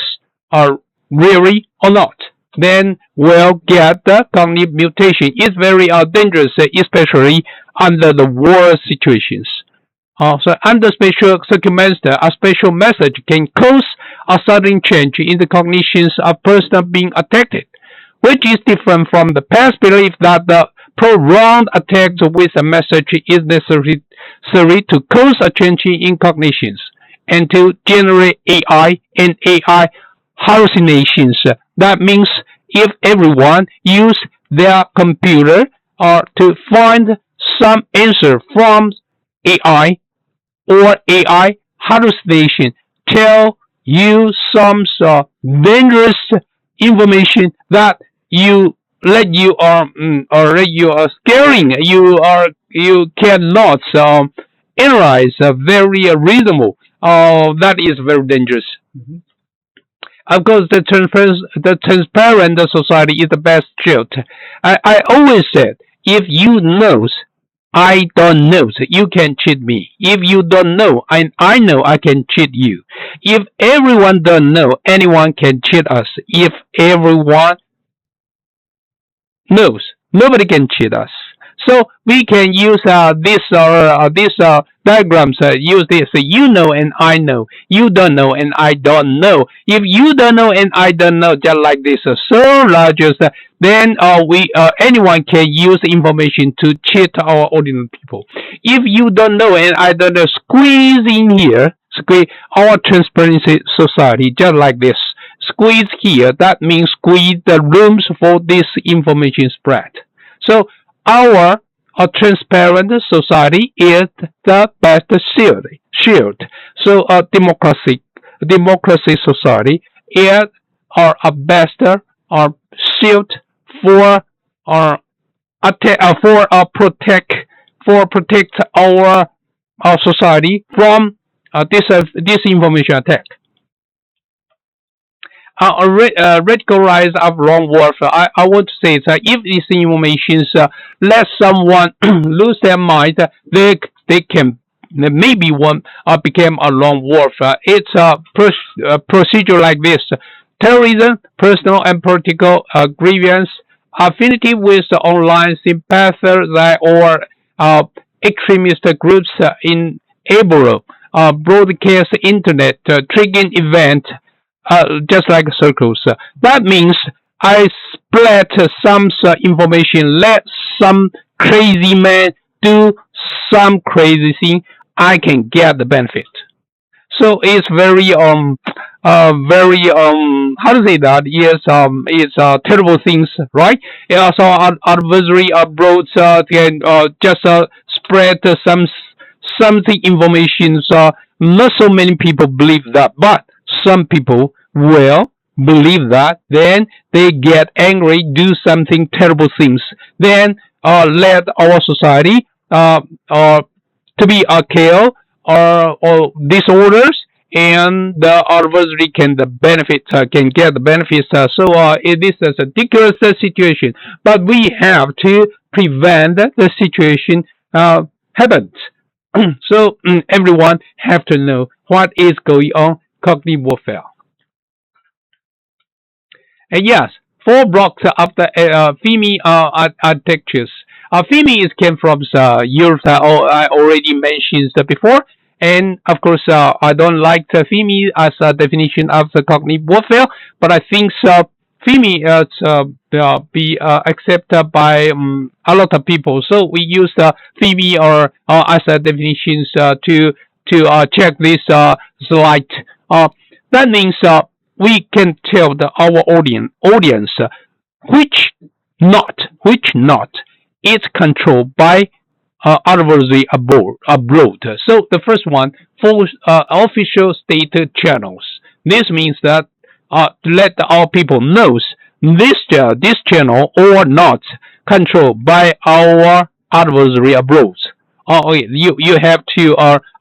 are really or not. Then we'll get the cognitive mutation. It's very dangerous, especially under the war situations. So under special circumstances, a special message can cause a sudden change in the cognitions of person being attacked, which is different from the past belief that the prolonged attack with a message is necessary to cause a change in cognitions and to generate AI and AI hallucinations. That means if everyone use their computer to find some answer from AI or AI hallucination tell you some dangerous information that you let you are scaring you cannot analyze very reasonable. That is very dangerous. Of course, the transparent society is the best shield. I always said, if you know, I don't know, you can cheat me. If you don't know, and I know, I can cheat you. If everyone don't know, anyone can cheat us. If everyone knows, nobody can cheat us. So we can use this diagrams. Use this. You know and I know. You don't know and I don't know. If you don't know and I don't know, just like this, so large, then we anyone can use information to cheat our ordinary people. If you don't know and I don't know, squeeze in here. Squeeze our transparency society, just like this. Squeeze here. That means squeeze the rooms for this information spread. So our transparent society is the best shield. So a democracy society is a best shield for protect our society from disinformation attack. Radical rise of wrong warfare. I want to say that if these informations let someone lose their mind, they can maybe one become a wrong warfare. It's a procedure like this: terrorism, personal and political grievance, affinity with online sympathizers or extremist groups in Ebola, broadcast internet, triggering event. just like circles. That means I spread some information. Let some crazy man do some crazy thing. I can get the benefit. So it's very how to say that? Yes, it's terrible things, right? Yeah, so adversary abroad can just spread something information. So not so many people believe that, but some people will believe that. Then they get angry, do something terrible things. Then let our society to be chaos or disorders, and the adversary can the benefits can get the benefits. It is a ridiculous situation, but we have to prevent the situation happens. So everyone have to know what is going on cognitive warfare. And yes, 4 blocks of the FIMI architectures. FIMI is came from Europe. I already mentioned before. And of course, I don't like the FIMI as a definition of the cognitive warfare, but I think FIMI be accepted by a lot of people. So we use FIMI or as a definitions to check this slide. That means we can tell our audience which not is controlled by adversary abroad. So the first one for official state channels. This means that to let our people knows this channel or not controlled by our adversary abroad. Okay, you have to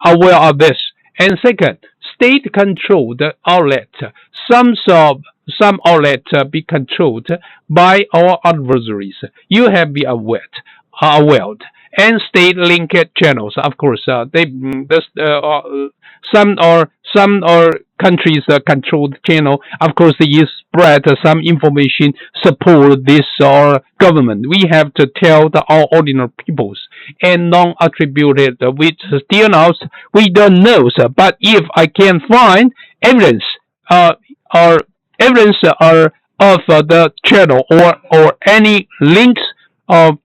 aware of this. And second, state controlled outlet. Some outlets be controlled by our adversaries. You have to be aware. And state linked channels. Of course, some countries controlled channel. Of course, they spread some information support this government. We have to tell our ordinary peoples and non-attributed which still not we don't know. But if I can find evidence or evidence of the channel or any links of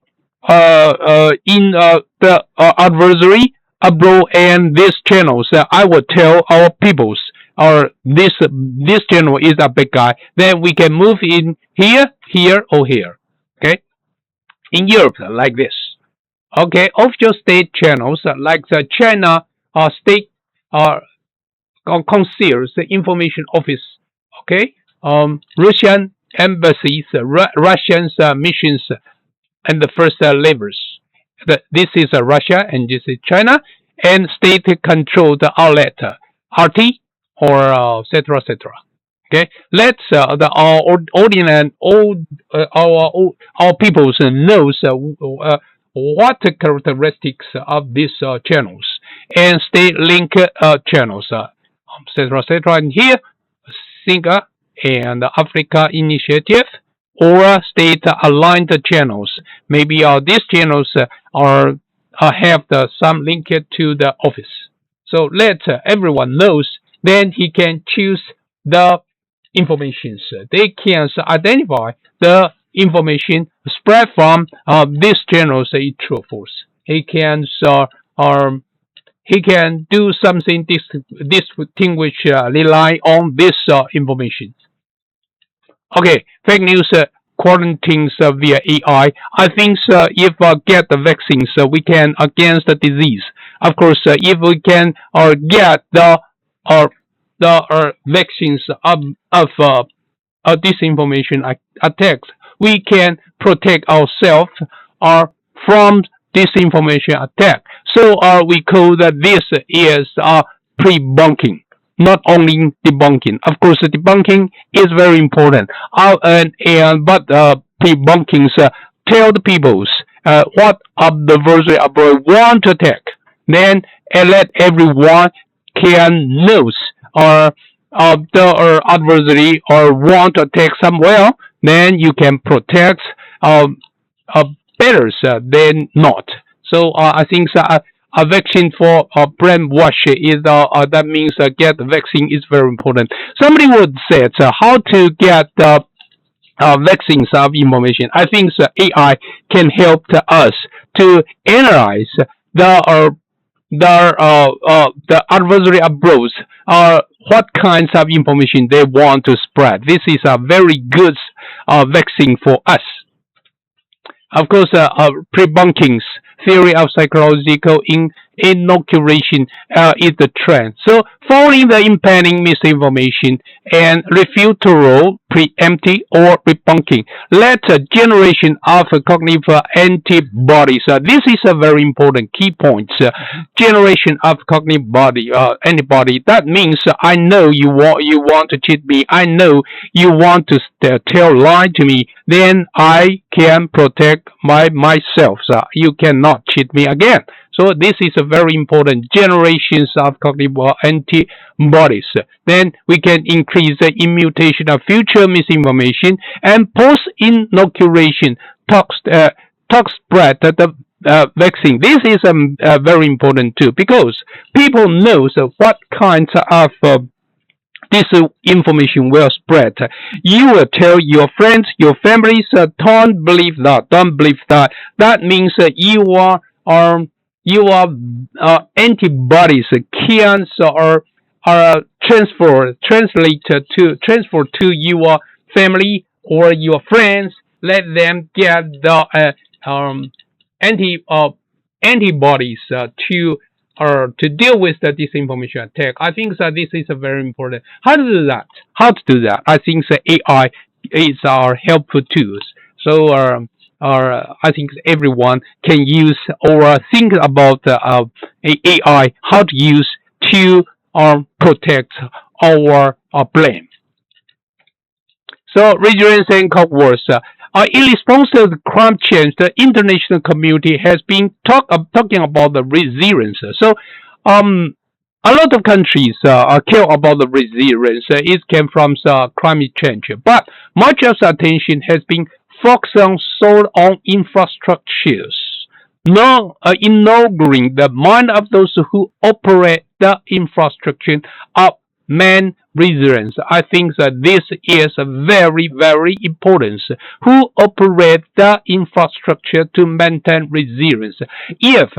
in the adversary abroad and these channels, I will tell our peoples or this channel is a big guy. Then we can move in here, or here. Okay, in Europe like this. Okay, official state channels like the China state conceals the information office. Okay, Russian embassies, Russian missions and the first levers. This is Russia and this is China, and state-controlled outlet, RT or etc. Okay, let's our audience and all our peoples knows what the characteristics of these channels and state-link channels, etc. And here, SINGA and Africa Initiative, or state-aligned channels. Maybe these channels are have some link to the office. So let everyone knows. Then he can choose the information. They can identify the information spread from these channels. Is true or false. He can do something distinguish rely on this information. Okay, fake news quarantines via AI. I think if get the vaccines, we can against the disease. Of course, if we can get the vaccines of disinformation attacks, we can protect ourselves from disinformation attack. So we call that this is pre-bunking. Not only debunking. Of course, debunking is very important. But debunking tell the peoples what adversary abroad want to attack. Then let everyone can knows or the adversary or want to attack somewhere. Then you can protect better than not. So I think vaccine for brainwash is that means get the vaccine is very important. Somebody would say how to get vaccines of information. I think AI can help us to analyze the adversary approach, what kinds of information they want to spread. This is a very good vaccine for us. Of course, pre-bunking's theory of psychological inoculation is the trend. So, following the impending misinformation and refutable, preemptive, or debunking led a generation of cognitive antibodies. This is a very important key point. Generation of cognitive antibody. That means I know you want to cheat me. I know you want to tell lie to me. Then I can protect myself. So you cannot cheat me again. So this is a very important generations of cognitive antibodies. Then we can increase the immutation of future misinformation and post-inoculation talk spread the vaccine. This is very important too because people know what kinds of this information will spread. You will tell your friends, your families, don't believe that. Don't believe that. That means your antibodies can are translate to your family or your friends. Let them get the antibodies to deal with the disinformation attack. I think that this is a very important. How to do that? I think the AI is our helpful tools. So I think everyone can use or think about AI, how to use to protect our brain. So resilience and cowards. In response to the climate change, the international community has been talking about the resilience. So, a lot of countries care about the resilience. It came from climate change, but much of the attention has been focused on infrastructures. Now, inaugurating the mind of those who operate the infrastructure of man resilience. I think that this is very, very important. Who operate the infrastructure to maintain resilience? If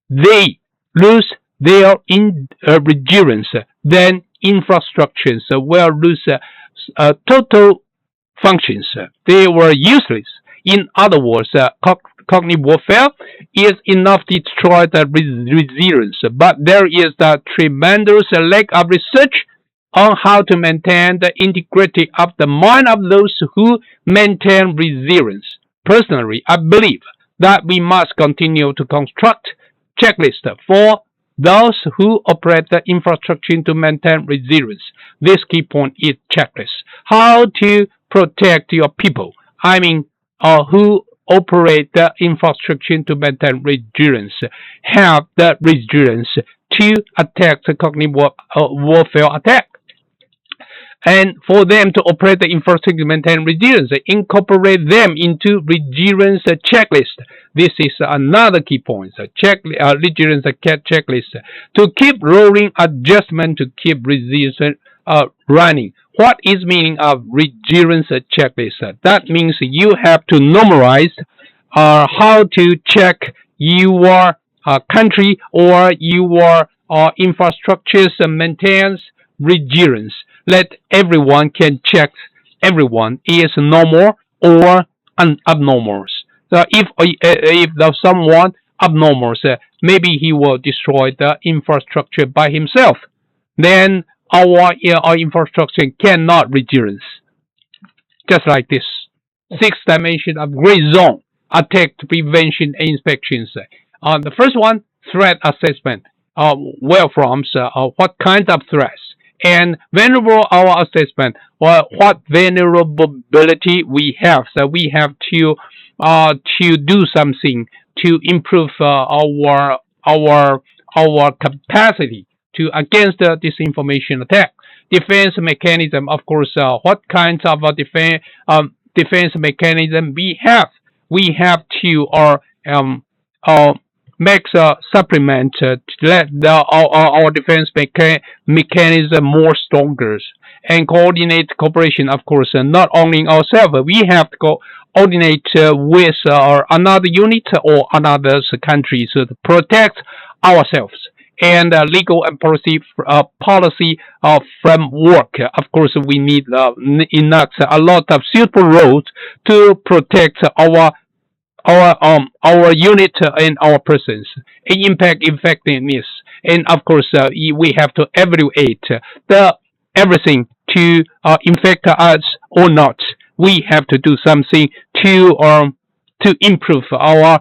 they lose their resilience, then infrastructures will lose total functions. They were useless. In other words, cognitive warfare is enough to destroy the resilience, but there is a tremendous lack of research on how to maintain the integrity of the mind of those who maintain resilience. Personally, I believe that we must continue to construct checklists for those who operate the infrastructure to maintain resilience. This key point is checklist. How to protect your people. I mean, who operate the infrastructure to maintain resilience, have the resilience to attack the cognitive warfare attack. And for them to operate the infrastructure to maintain resilience, incorporate them into resilience checklist. This is another key point. Resilience checklist to keep rolling adjustment to keep resilience running. What is meaning of resilience checklist? That means you have to normalize how to check your country or your infrastructures maintains resilience. Let everyone can check everyone is normal or abnormal. So if someone abnormal, maybe he will destroy the infrastructure by himself. Then our infrastructure cannot resilience. Just like this. Sixth dimension of gray zone, attack prevention and inspections. The first one, threat assessment. Where from? What kind of threats? And vulnerable our assessment. What vulnerability we have? So we have to do something to improve our capacity to against the disinformation attack. Defense mechanism, of course. What kinds of defense mechanism we have? We have to makes a supplement to let our defense mechanism more stronger, and coordinate cooperation, of course, not only ourselves, we have to coordinate with another unit or another country to protect ourselves. And legal and policy framework. Of course, we need enact a lot of suitable rules to protect our unit and our persons, and impact effectiveness. And of course, we have to evaluate everything to infect us or not. We have to do something to improve our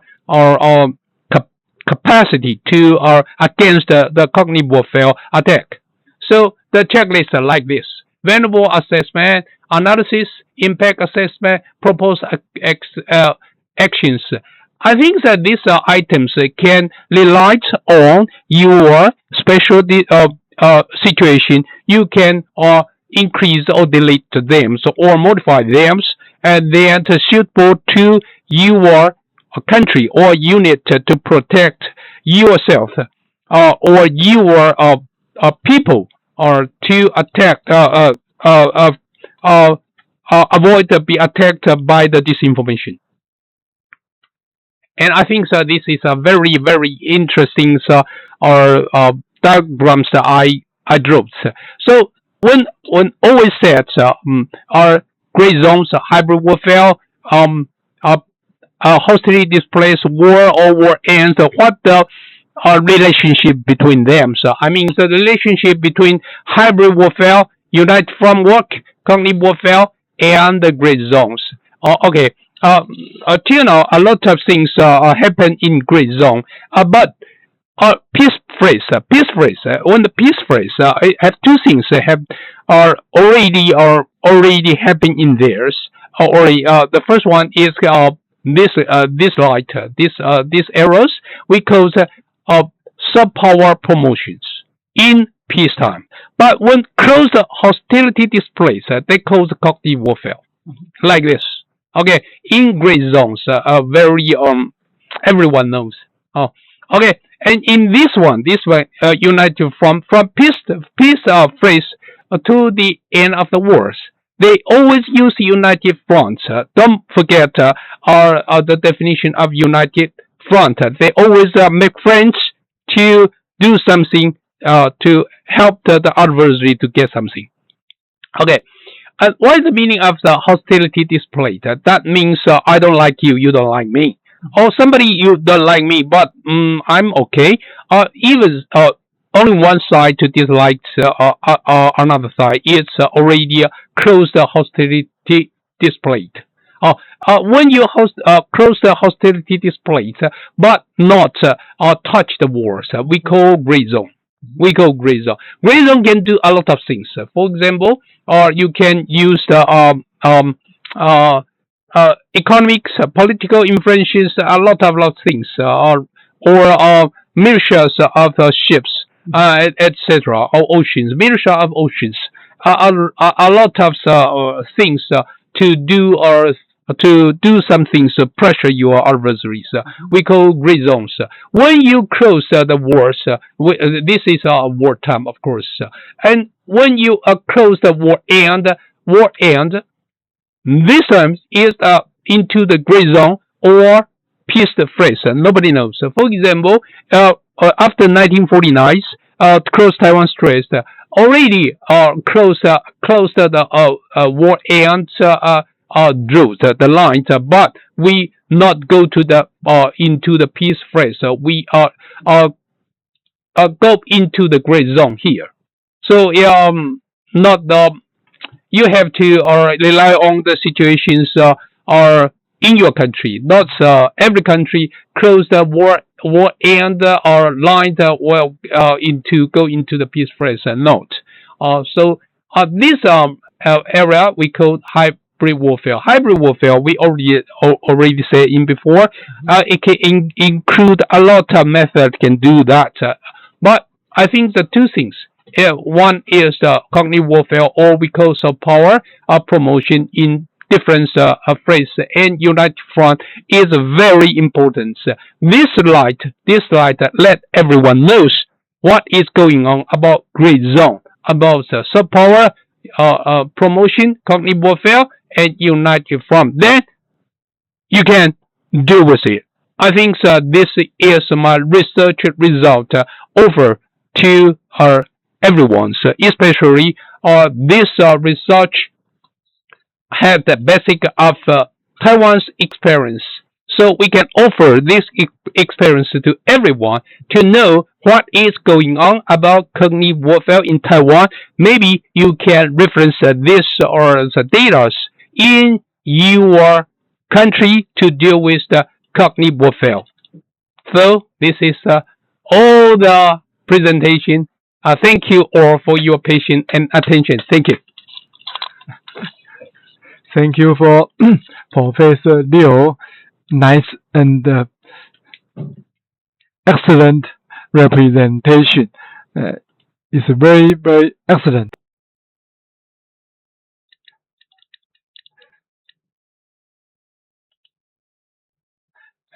capacity to against the cognitive warfare attack. So the checklist are like this: vulnerable assessment, analysis, impact assessment, proposed actions. I think that these items can rely on your special situation. You can increase or delete them, or modify them, and then suitable to your country or unit to protect yourself or your people, or to attack avoid to be attacked by the disinformation. And I think that this is a very, very interesting diagrams that I drew. So when always said are gray zones, hybrid warfare, hostility displays, war or war ends, what the relationship between them? So I mean the relationship between hybrid warfare, united framework, cognitive warfare, and the gray zones. Okay. Till now, a lot of things happen in gray zone, but peace phrase. When the peace phrase, it have two things that have already happened in theirs. Already, the first one is this light, these arrows we call sub power promotions in peacetime. But when close hostility displays, they call cognitive warfare, like this. Okay, in gray zones, very everyone knows. Oh, okay, and in this one, united from peace phrase to the end of the wars, they always use united front. Don't forget the definition of united front. They always make friends to do something to help the adversary to get something. Okay. What is the meaning of the hostility displayed? That means I don't like you, you don't like me. Or somebody you don't like me, but I'm okay. Even only one side to dislike another side. It's already closed hostility displayed. When you close the hostility displayed, but not touch the wars, we call gray zone. We call gray zone. Gray zone can do a lot of things. For example, you can use the economics, political influences, a lot of things, or myriads of ships, etc., or oceans, myriads of oceans, a lot of things to do or to do some things to pressure your adversaries. We call gray zones. When you close the wars, this is wartime, of course. And when you close the war end, this time is into the gray zone or peace phrase. Nobody knows. For example, after 1949, close Taiwan Strait, already closed the war end. Drew the lines, but we not go to the into the peace phrase. We go into the gray zone here. So not you have to rely on the situations are in your country. Not every country close the war end or line well go into the peace phrase and not. So this area we call hybrid warfare. Hybrid warfare, we already said in before. It can include a lot of methods can do that. But I think the two things. One is the cognitive warfare, or we call soft power promotion in different phrase and unite front is very important. This slide let everyone knows what is going on about gray zone, about soft power, promotion, cognitive warfare, and unite front. Then you can deal with it. I think this is my research result over to everyone, especially this research had the basic of Taiwan's experience. So we can offer this experience to everyone to know what is going on about cognitive warfare in Taiwan. Maybe you can reference this or the data in your country to deal with the cognitive warfare. So this is all the presentation. Thank you all for your patience and attention. Thank you.
Thank you for Professor Liu. Nice and excellent representation. It's very, very excellent.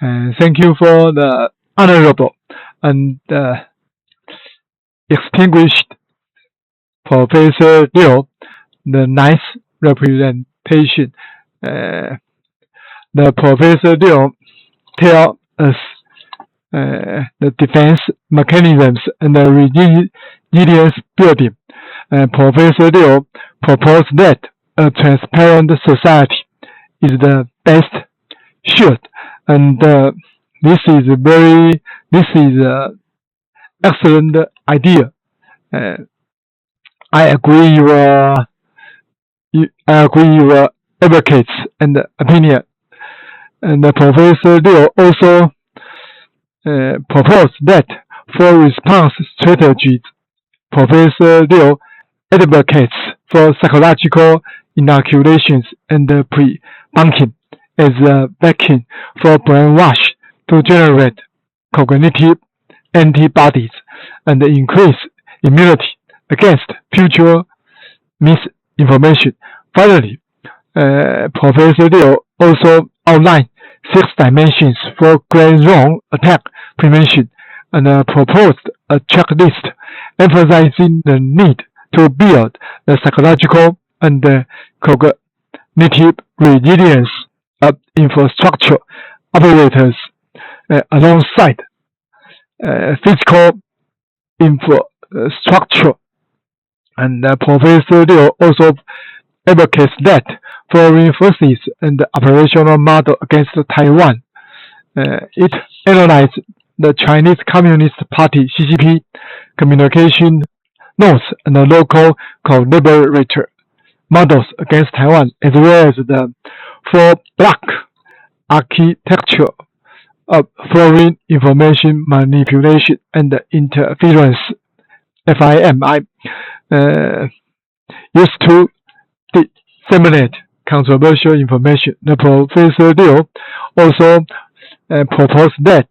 Thank you for the honorable and distinguished Professor Liu. The nice representation. The Professor Liu tell us the defense mechanisms and the resilience building. Professor Liu proposed that a transparent society is the best shield, and this is excellent idea. I agree your advocates and opinion. And Professor Liu also proposed that for response strategies, Professor Liu advocates for psychological inoculations and pre-bunking as a backing for brainwash to generate cognitive antibodies and increase immunity against future misinformation. Finally, Professor Liu also outlined 6 dimensions for gray zone attack prevention and proposed a checklist emphasizing the need to build the psychological and cognitive resilience of infrastructure operators alongside physical infrastructure. And Professor Liu also advocates that foreign forces and the operational model against Taiwan. It analyzed the Chinese Communist Party (CCP) communication notes and the local collaborator models against Taiwan, as well as the 4-block architecture of foreign information manipulation and interference (FIMI) used to disseminate controversial information. The Professor Liu also proposed that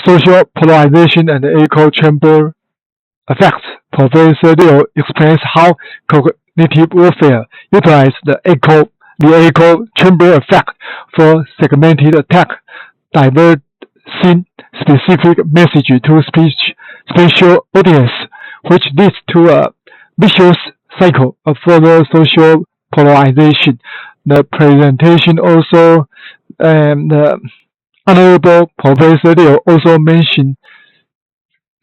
social polarization and echo chamber effects. Professor Liu explains how cognitive warfare utilizes the echo chamber effect for segmented attack, diverting specific message to special audience, which leads to a vicious cycle of further social polarization. The presentation also, the Honorable Professor Liu also mentions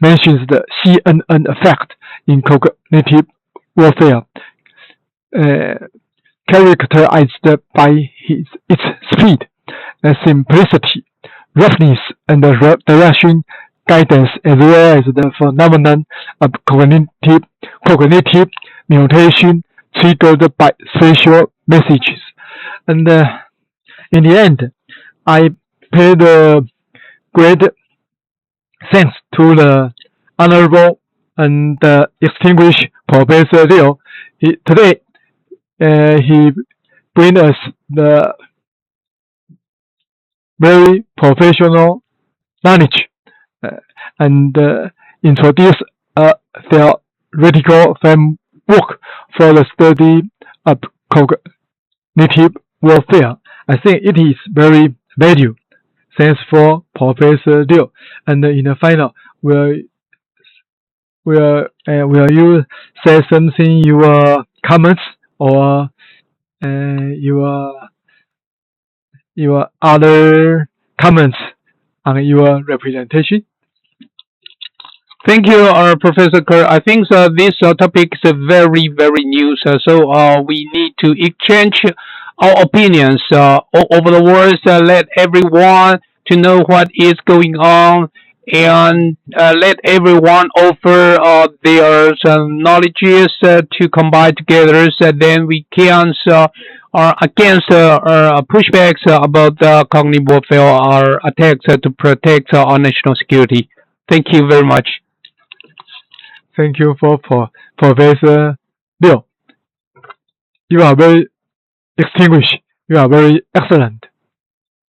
the CNN effect in cognitive warfare, characterized by its speed, simplicity, roughness, and direction guidance, as well as the phenomenon of cognitive mutation triggered by special messages. And in the end, I paid great thanks to the Honorable and distinguished Professor Liu. Today, he brings us the very professional knowledge and introduce a theoretical framework for the study of cognitive warfare. I think it is very value. Thanks for Professor Liu. And in the final, will you say something, your comments or your other comments on your representation?
Thank you, Professor Kerr. I think this topic is very, very new. So we need to exchange our opinions all over the world. Let everyone to know what is going on, and let everyone offer their knowledges to combine together. So then we can against pushbacks about cognitive warfare or attacks to protect our national security. Thank you very much.
Thank you for Professor Liu. You are very extinguished. You are very excellent.